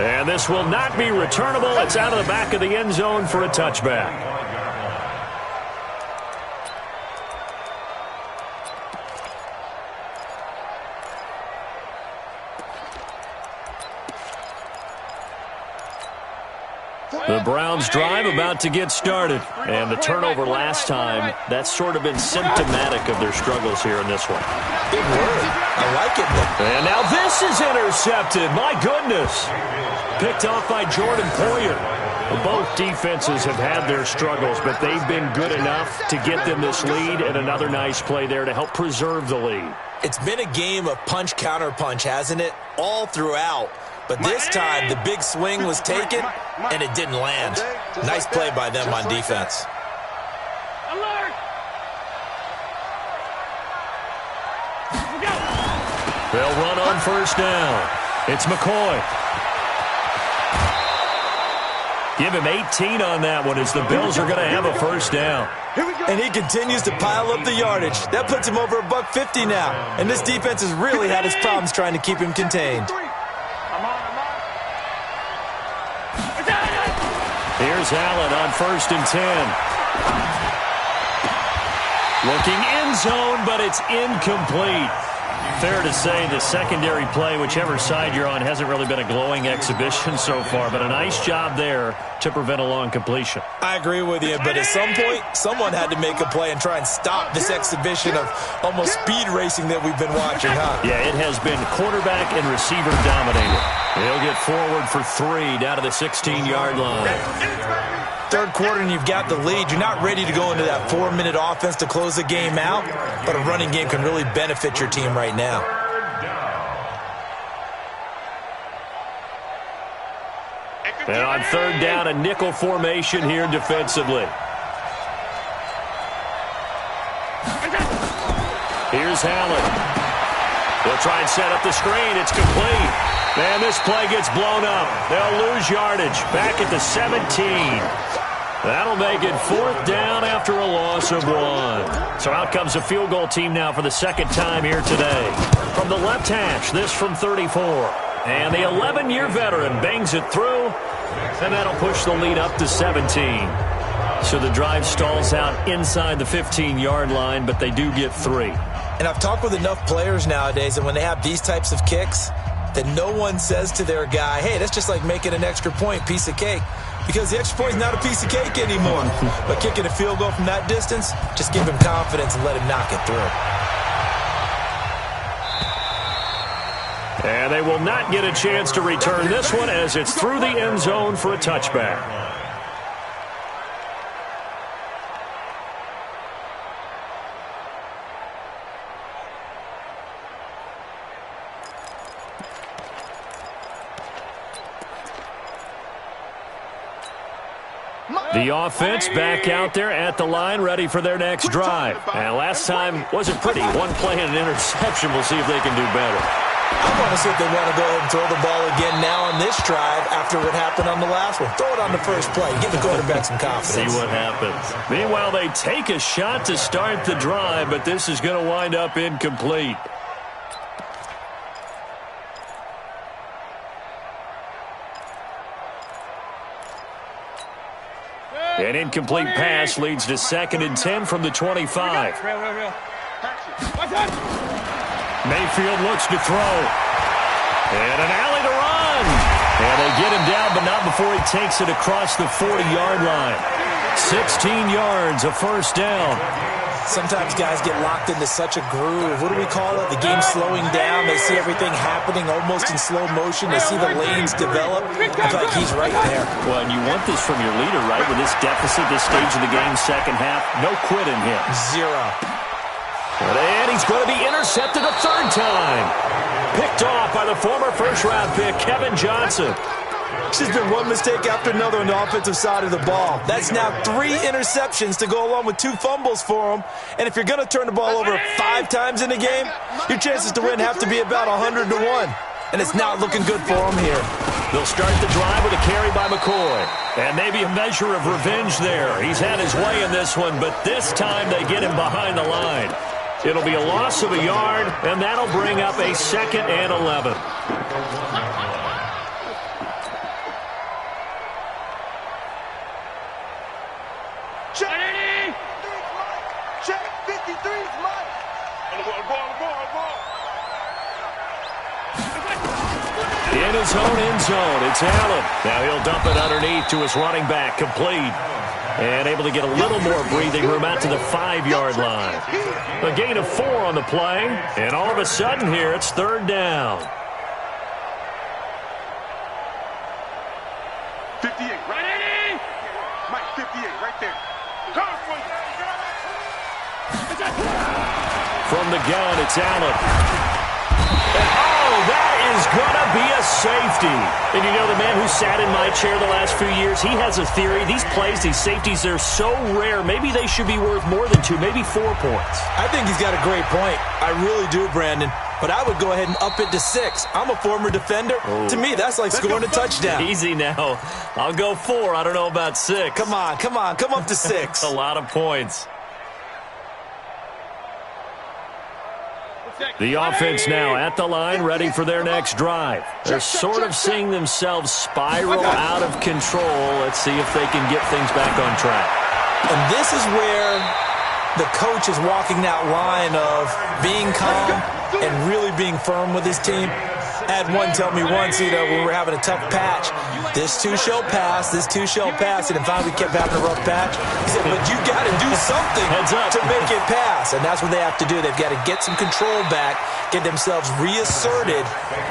And this will not be returnable. It's out of the back of the end zone for a touchback. The Browns drive about to get started. And the turnover last time, that's sort of been symptomatic of their struggles here in this one. Big word. I like it. And now this is intercepted. My goodness. Picked off by Jordan Poyer. Both defenses have had their struggles, but they've been good enough to get them this lead, and another nice play there to help preserve the lead. It's been a game of punch-counter-punch, hasn't it? All throughout. But this time, the big swing was taken, and it didn't land. Nice play by them on defense. Alert! They'll run on first down. It's McCoy. Give him 18 on that one as the Bills are going to have a first down. And he continues to pile up the yardage. That puts him over $150 now. And this defense has really had its problems trying to keep him contained. Here's Allen on first and 10. Looking end zone, but it's incomplete. Fair to say the secondary play, whichever side you're on, hasn't really been a glowing exhibition so far, but a nice job there to prevent a long completion. I agree with you, but at some point, someone had to make a play and try and stop this exhibition of almost speed racing that we've been watching, huh? Yeah, it has been quarterback and receiver dominated. He'll get forward for 3 down to the 16-yard line. Third quarter and you've got the lead. You're not ready to go into that 4-minute offense to close the game out, but a running game can really benefit your team right now. And on third down, a nickel formation here defensively. Here's Allen. They'll try and set up the screen. It's complete. And this play gets blown up. They'll lose yardage. Back at the 17. That'll make it 4th down after a loss of 1. So out comes a field goal team now for the second time here today. From the left hash, this from 34. And the 11-year veteran bangs it through. And that'll push the lead up to 17. So the drive stalls out inside the 15-yard line, but they do get 3. And I've talked with enough players nowadays that when they have these types of kicks, that no one says to their guy, hey, that's just like making an extra point, piece of cake. Because the extra point is not a piece of cake anymore. But kicking a field goal from that distance, just give him confidence and let him knock it through. And they will not get a chance to return this one as it's through the end zone for a touchback. The offense back out there at the line, ready for their next drive. And last time wasn't pretty. One play and an interception. We'll see if they can do better. I want to see if they want to go ahead and throw the ball again now on this drive after what happened on the last one. Throw it on the first play. Give the quarterback some confidence. See what happens. Meanwhile, they take a shot to start the drive, but this is going to wind up incomplete. An incomplete pass leads to 2nd and 10 from the 25. Mayfield looks to throw. And an alley to run. And they get him down, but not before he takes it across the 40-yard line. 16 yards, a first down. Sometimes guys get locked into such a groove. What do we call it? The game's slowing down. They see everything happening almost in slow motion. They see the lanes develop. I feel like he's right there. Well, and you want this from your leader, right? With this deficit, this stage of the game, second half, no quitting him. 0. And he's going to be intercepted a 3rd time. Picked off by the former first-round pick, Kevin Johnson. It's just been one mistake after another on the offensive side of the ball. That's now 3 interceptions to go along with 2 fumbles for him. And if you're going to turn the ball over 5 times in a game, your chances to win have to be about 100 to 1. And it's not looking good for him here. They'll start the drive with a carry by McCoy. And maybe a measure of revenge there. He's had his way in this one, but this time they get him behind the line. It'll be a loss of a yard, and that'll bring up a 2nd and 11. Check 53's Mike. In his own end zone, it's Allen. Now he'll dump it underneath to his running back, complete. And able to get a little more breathing room out to the 5-yard line. A gain of 4 on the play, and all of a sudden here, it's 3rd down. 58, right? Mike, 58, right there. From the gun, it's Allen. And, that is going to be a safety. And you know, the man who sat in my chair the last few years, he has a theory. These plays, these safeties, they're so rare. Maybe they should be worth more than 2, maybe 4 points. I think he's got a great point. I really do, Brandon. But I would go ahead and up it to 6. I'm a former defender. To me, that's like scoring a touchdown. Easy now. I'll go 4. I don't know about 6. Come on. Come up to 6. A lot of points. The offense now at the line, ready for their next drive. They're sort of seeing themselves spiral out of control. Let's see if they can get things back on track. And this is where the coach is walking that line of being calm and really being firm with his team. I had one tell me once, when we were having a tough patch, this too shall pass, this too shall pass, and then finally we kept having a rough patch. He said, but you got to do something to make it pass, and that's what they have to do. They've got to get some control back, get themselves reasserted,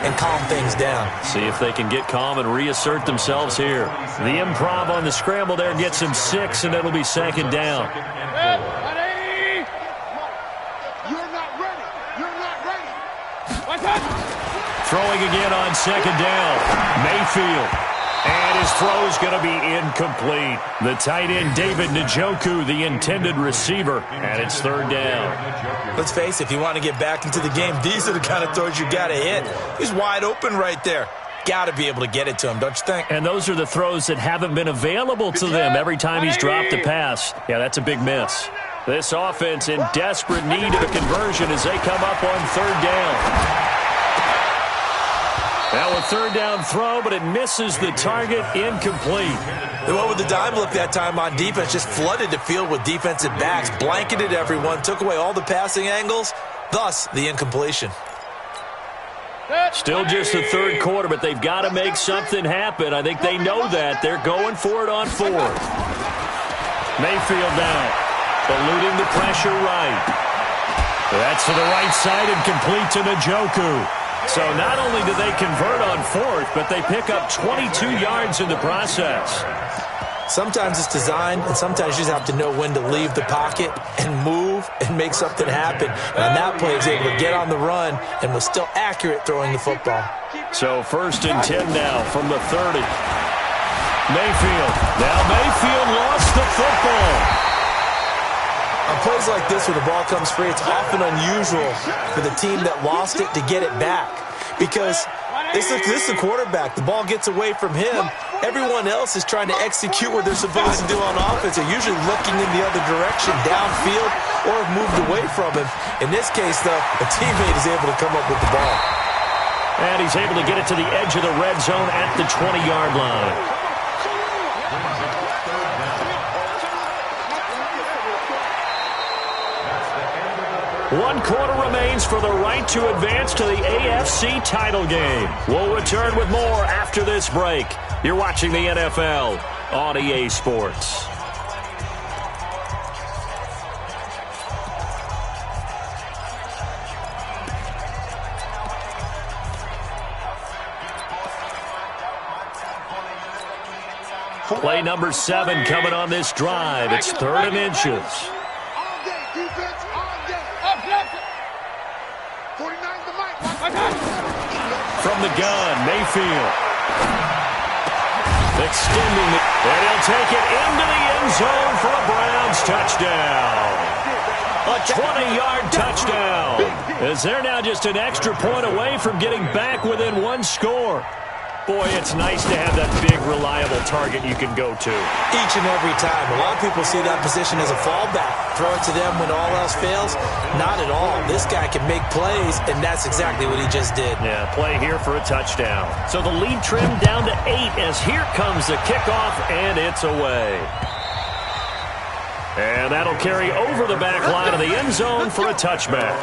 and calm things down. See if they can get calm and reassert themselves here. The improv on the scramble there gets him 6, and it'll be 2nd down. Throwing again on 2nd down. Mayfield. And his throw's going to be incomplete. The tight end, David Njoku, the intended receiver. And it's 3rd down. Let's face it, if you want to get back into the game, these are the kind of throws you got to hit. He's wide open right there. Got to be able to get it to him, don't you think? And those are the throws that haven't been available to them every time he's dropped a pass. Yeah, that's a big miss. This offense in desperate need of a conversion as they come up on 3rd down. Now a 3rd down throw, but it misses the target, incomplete. They went with the dime look that time on defense, just flooded the field with defensive backs, blanketed everyone, took away all the passing angles, thus the incompletion. Still just the 3rd quarter, but they've got to make something happen. I think they know that. They're going for it on 4th. Mayfield now, eluding the pressure right. That's to the right side and complete to Njoku. So not only do they convert on 4th, but they pick up 22 yards in the process. Sometimes it's designed, and sometimes you just have to know when to leave the pocket and move and make something happen. And on that play, he was able to get on the run and was still accurate throwing the football. So 1st and 10 now from the 30. Mayfield. Now Mayfield lost the football. On plays like this where the ball comes free, it's often unusual for the team that lost it to get it back. Because this is the quarterback. The ball gets away from him. Everyone else is trying to execute what they're supposed to do on offense. They're usually looking in the other direction, downfield, or have moved away from him. In this case, though, a teammate is able to come up with the ball. And he's able to get it to the edge of the red zone at the 20-yard line. One quarter remains for the right to advance to the AFC title game. We'll return with more after this break. You're watching the NFL on EA Sports. Play number 7 coming on this drive. It's 3rd and inches. From the gun, Mayfield. Extending it, and he'll take it into the end zone for a Browns touchdown. A 20-yard touchdown. As they're now just an extra point away from getting back within one score. Boy, it's nice to have that big, reliable target you can go to. Each and every time. A lot of people see that position as a fallback. Throw it to them when all else fails. Not at all. This guy can make plays, and that's exactly what he just did. Yeah, play here for a touchdown. So the lead trimmed down to 8 as here comes the kickoff, and it's away. And that'll carry over the back line of the end zone for a touchback.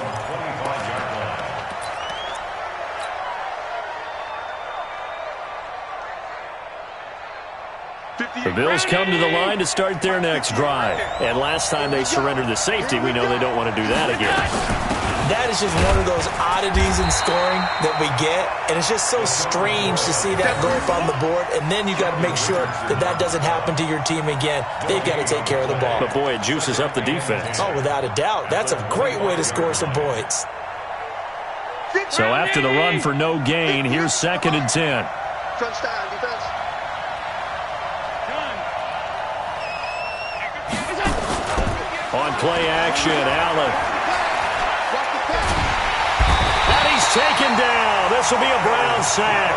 The Bills come to the line to start their next drive. And last time they surrendered the safety, we know they don't want to do that again. That is just one of those oddities in scoring that we get. And it's just so strange to see that go up on the board. And then you got to make sure that that doesn't happen to your team again. They've got to take care of the ball. But, boy, it juices up the defense. Oh, without a doubt. That's a great way to score some points. So after the run for no gain, here's 2nd and 10. Touchdown, defense. On play action, Allen. And he's taken down. This will be a Brown sack.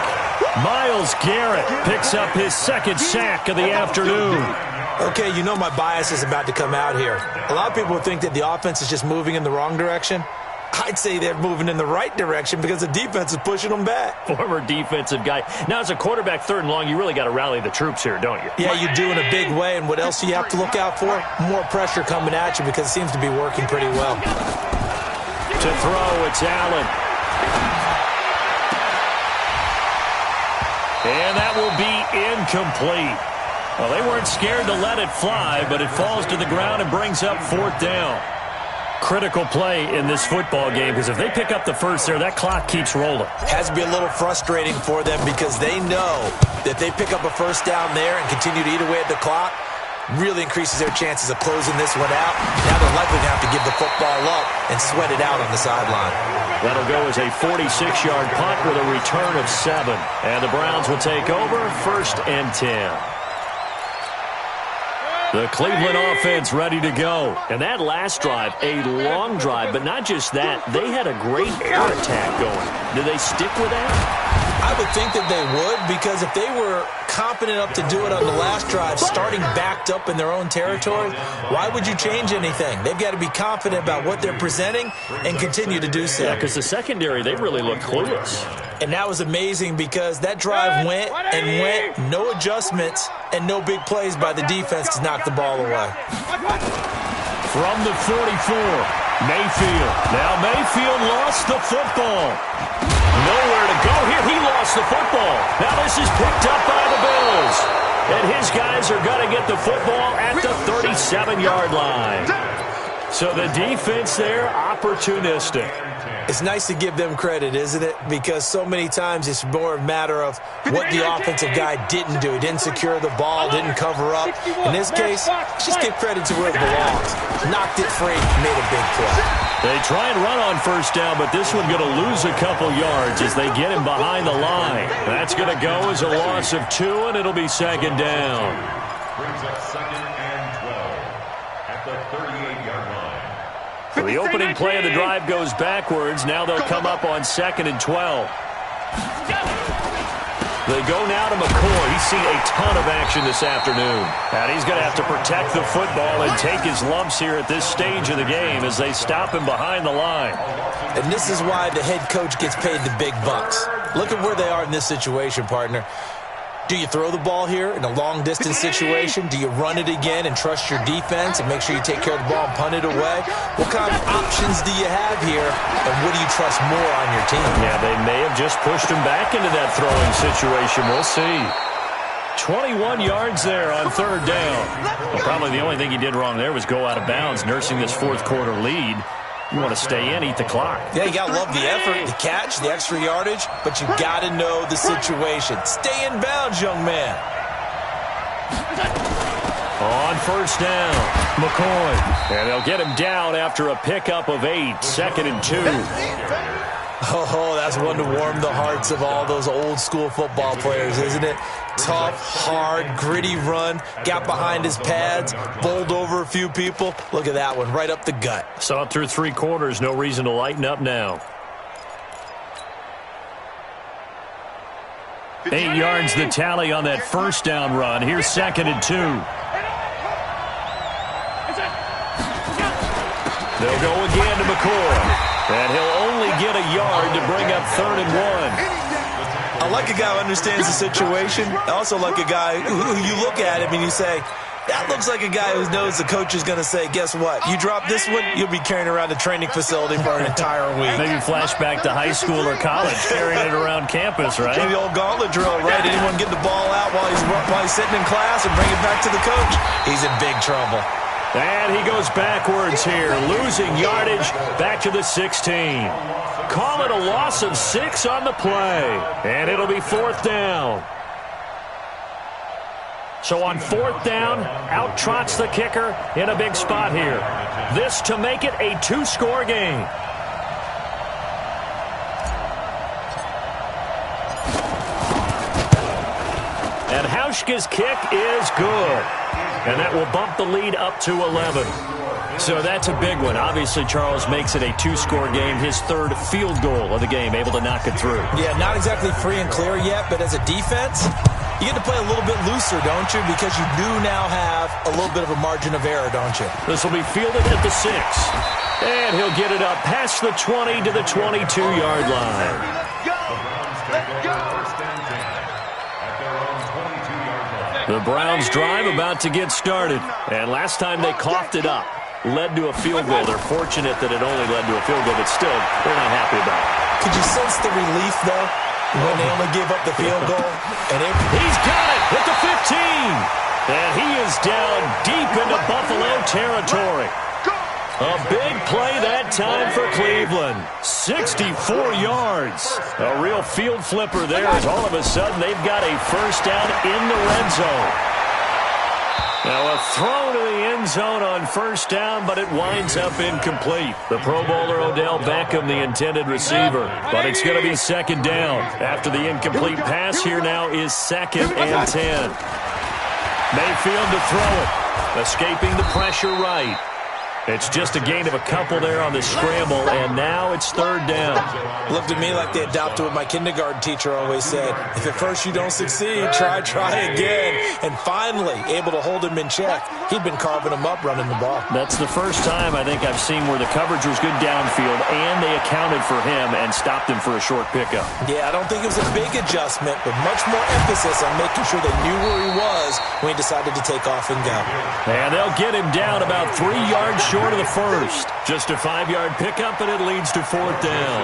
Myles Garrett picks up his 2nd sack of the afternoon. Okay, you know my bias is about to come out here. A lot of people think that the offense is just moving in the wrong direction. I'd say they're moving in the right direction because the defense is pushing them back. Former defensive guy. Now, as a quarterback 3rd and long, you really got to rally the troops here, don't you? Yeah, you do in a big way. And what else do you have to look out for? More pressure coming at you because it seems to be working pretty well. To throw, it's Allen. And that will be incomplete. Well, they weren't scared to let it fly, but it falls to the ground and brings up 4th down. Critical play in this football game because if they pick up the first there, that clock keeps rolling. Has to be a little frustrating for them because they know that they pick up a first down there and continue to eat away at the clock, really increases their chances of closing this one out. Now they're likely to have to give the football up and sweat it out on the sideline. That'll go as a 46-yard punt with a return of 7. And the Browns will take over 1st and 10. The Cleveland offense ready to go. And that last drive, a long drive, but not just that. They had a great air attack going. Do they stick with that? I would think that they would because if they were competent enough to do it on the last drive, starting backed up in their own territory, why would you change anything? They've got to be confident about what they're presenting and continue to do so. Yeah, because the secondary, they really looked clueless. And that was amazing because that drive went and went, no adjustments and no big plays by the defense to knock the ball away. From the 44, Mayfield. Now Mayfield lost the football. Nowhere to go here. He lost the football. Now this is picked up by the Bills. And his guys are going to get the football at the 37-yard line. So the defense there, opportunistic. It's nice to give them credit, isn't it? Because so many times it's more a matter of what the offensive guy didn't do. He didn't secure the ball, didn't cover up. In this case, just give credit to where it belongs. Knocked it free, made a big play. They try and run on first down, but this one going to lose a couple yards as they get him behind the line. That's going to go as a loss of 2, and it'll be 2nd down. Brings up 2nd and 12 at the 38-yard line. So the opening play of the drive goes backwards. Now they'll come up on 2nd and 12. They go now to McCoy. He's seen a ton of action this afternoon. And he's going to have to protect the football and take his lumps here at this stage of the game as they stop him behind the line. And this is why the head coach gets paid the big bucks. Look at where they are in this situation, partner. Do you throw the ball here in a long-distance situation? Do you run it again and trust your defense and make sure you take care of the ball and punt it away? What kind of options do you have here, and what do you trust more on your team? Yeah, they may have just pushed him back into that throwing situation. We'll see. 21 yards there on 3rd down. Well, probably the only thing he did wrong there was go out of bounds, nursing this 4th quarter lead. You want to stay in, eat the clock. Yeah, you got to love the effort, the catch, the extra yardage, but you got to know the situation. Stay in bounds, young man. On first down, McCoy. And they'll get him down after a pickup of 8, 2nd and 2. Oh, that's one to warm the hearts of all those old school football players, isn't it? Tough, hard, gritty run, got behind his pads, bowled over a few people. Look at that one, right up the gut. Saw it through 3 quarters, no reason to lighten up now. 8 yards the tally on that first down run. Here's 2nd and 2. They'll go again to McCoy. And he'll only get a yard to bring up 3rd and 1. I like a guy who understands the situation. I also like a guy who you look at him and you say, that looks like a guy who knows the coach is going to say, guess what? You drop this one, you'll be carrying around the training facility for an entire week. Maybe flashback to high school or college, carrying it around campus, right? The old gauntlet drill, right? Anyone get the ball out while he's sitting in class and bring it back to the coach? He's in big trouble. And he goes backwards here, losing yardage back to the 16. Call it a loss of 6 on the play. And it'll be 4th down. So on 4th down, out trots the kicker in a big spot here. This to make it a 2-score game. And Hauschka's kick is good. And that will bump the lead up to 11. So that's a big one. Obviously, Charles makes it a 2-score game. His 3rd field goal of the game, able to knock it through. Yeah, not exactly free and clear yet, but as a defense, you get to play a little bit looser, don't you? Because you do now have a little bit of a margin of error, don't you? This will be fielded at the 6. And he'll get it up past the 20 to the 22-yard line. The Browns drive about to get started. And last time they coughed it up, led to a field goal. They're fortunate that it only led to a field goal, but still, they're not happy about it. Could you sense the relief, though, when they only gave up the field goal? And he's got it at the 15. And he is down deep into Buffalo territory. A big play that time for Cleveland. 64 yards. A real field flipper there as all of a sudden they've got a first down in the red zone. Now a throw to the end zone on first down, but it winds up incomplete. The Pro Bowler Odell Beckham, the intended receiver. But it's going to be 2nd down. After the incomplete pass, here now is 2nd and 10. Mayfield to throw it. Escaping the pressure right. It's just a gain of a couple there on the scramble, and now it's 3rd down. Looked at me like they adopted what my kindergarten teacher always said. If at first you don't succeed, try again. And finally, able to hold him in check. He'd been carving him up running the ball. That's the first time I think I've seen where the coverage was good downfield, and they accounted for him and stopped him for a short pickup. Yeah, I don't think it was a big adjustment, but much more emphasis on making sure they knew where he was when he decided to take off and go. And they'll get him down about 3 yards short of the first. Just a 5-yard pickup, and it leads to 4th down.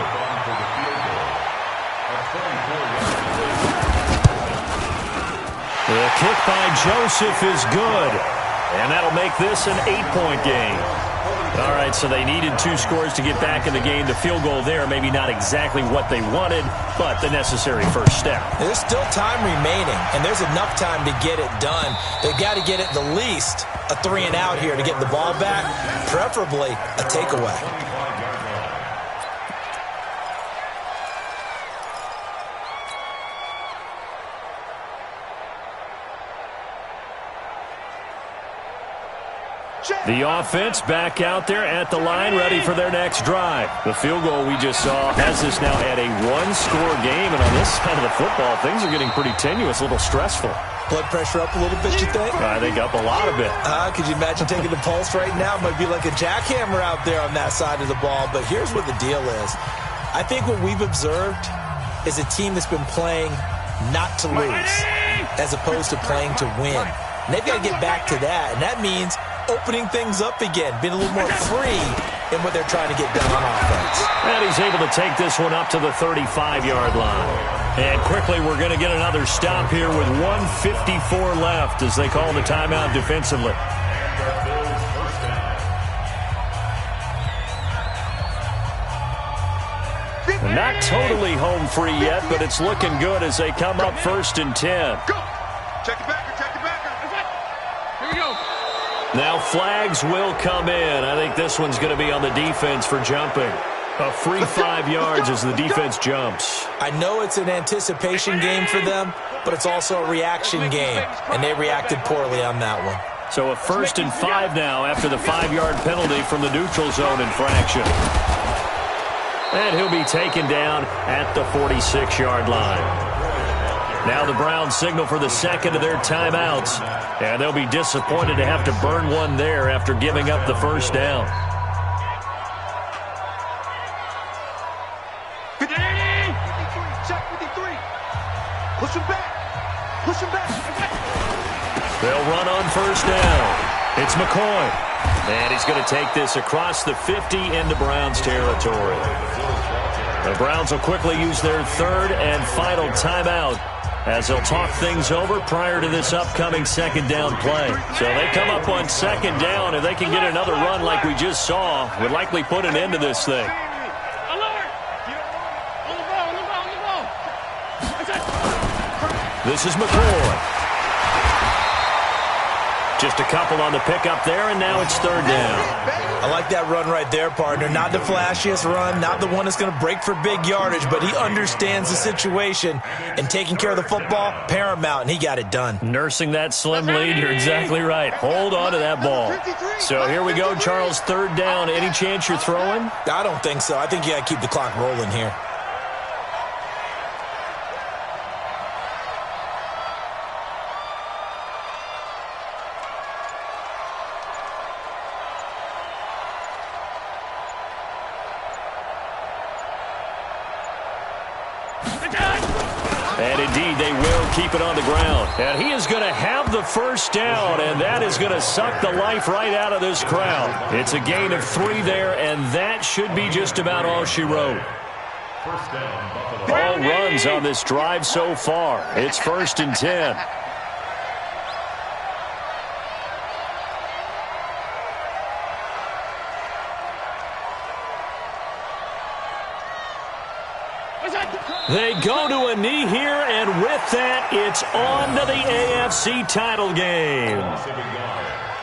The kick by Joseph is good, and that'll make this an 8-point game. All right, so they needed 2 scores to get back in the game. The field goal there, maybe not exactly what they wanted, but the necessary first step. There's still time remaining, and there's enough time to get it done. They've got to get it the least a 3-and-out here to get the ball back, preferably a takeaway. The offense back out there at the line, ready for their next drive. The field goal we just saw has us now at a 1-score game, and on this side of the football, things are getting pretty tenuous, a little stressful. Blood pressure up a little bit, you think? I think up a lot of it. Could you imagine taking the pulse right now? It might be like a jackhammer out there on that side of the ball, but here's what the deal is. I think what we've observed is a team that's been playing not to lose as opposed to playing to win. And they've got to get back to that, and that means opening things up again, being a little more free in what they're trying to get done on offense. And he's able to take this one up to the 35-yard line. And quickly, we're going to get another stop here with 1:54 left as they call the timeout defensively. Not totally home free yet, but it's looking good as they come up 1st and 10. Go! Check the backer, check the backer. Here we go. Now flags will come in. I think this one's going to be on the defense for jumping. A free 5 yards as the defense jumps. I know it's an anticipation game for them, but it's also a reaction game, and they reacted poorly on that one. So a 1st and 5 now after the 5-yard penalty from the neutral zone infraction. And he'll be taken down at the 46-yard line. Now the Browns signal for the second of their timeouts, and they'll be disappointed to have to burn one there after giving up the first down. Push him back. Push him back. They'll run on first down. It's McCoy. And he's going to take this across the 50 into Browns territory. The Browns will quickly use their 3rd and final timeout as they'll talk things over prior to this upcoming 2nd down play. So they come up on 2nd down. If they can get another run like we just saw, would likely put an end to this thing. This is McCoy. Just a couple on the pickup there, and now it's 3rd down. I like that run right there, partner. Not the flashiest run, not the one that's going to break for big yardage, but he understands the situation, and taking care of the football, paramount, and he got it done. Nursing that slim lead, you're exactly right. Hold on to that ball. So here we go, Charles, 3rd down. Any chance you're throwing? I don't think so. I think you got to keep the clock rolling here. And indeed, they will keep it on the ground. And he is going to have the first down, and that is going to suck the life right out of this crowd. It's a gain of 3 there, and that should be just about all she wrote. All runs on this drive so far. It's 1st and 10. They go to a knee here, and with that, it's on to the AFC title game.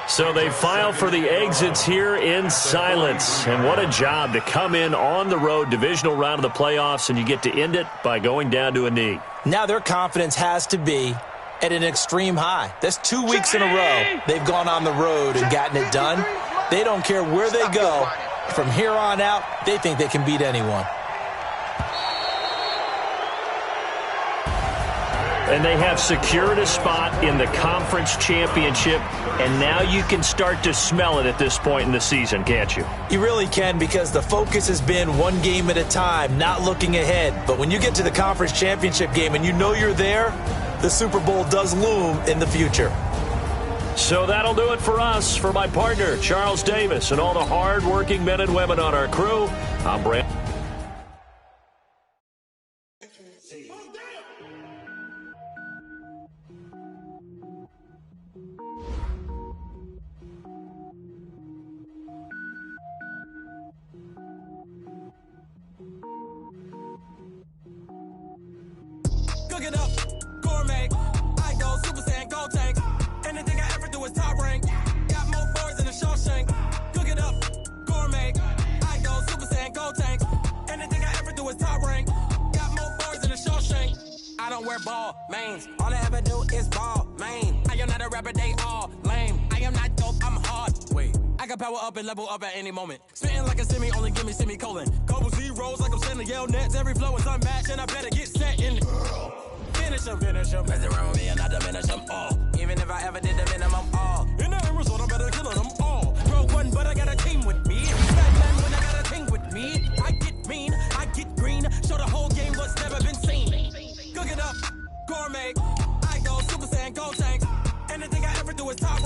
So they file for the exits here in silence. And what a job to come in on the road, divisional round of the playoffs, and you get to end it by going down to a knee. Now their confidence has to be at an extreme high. That's 2 weeks in a row they've gone on the road and gotten it done. They don't care where they go. From here on out, they think they can beat anyone. And they have secured a spot in the conference championship, and now you can start to smell it at this point in the season, can't you? You really can, because the focus has been one game at a time, not looking ahead. But when you get to the conference championship game and you know you're there, the Super Bowl does loom in the future. So that'll do it for us. For my partner, Charles Davis, and all the hard-working men and women on our crew, I'm Brandon. Cook it up, gourmet. I go Super Saiyan, go tank. Anything I ever do is top rank. Got more boards than a Shawshank. Cook it up, gourmet. I go Super Saiyan, go tank. Anything I ever do is top rank. Got more boards than a Shawshank. I don't wear ball mains. All I ever do is ball main. I am not a rapper, they all lame. I am not dope, I'm hard. Wait, I can power up and level up at any moment. Spitting like a semi, only give me semicolon. Couple zeros like I'm sending yell nets. Every flow is unmatched, and I better get set in. Finish them. Mess around with me and I diminish them all. Even if I ever did the minimum all. In the end result, I'm better killing them all. Broke one, but I got a team with me. Bad man when I got a team with me. I get mean, I get green. Show the whole game what's never been seen. Cook it up, gourmet. I go Super Saiyan, go tank. Anything I ever do is top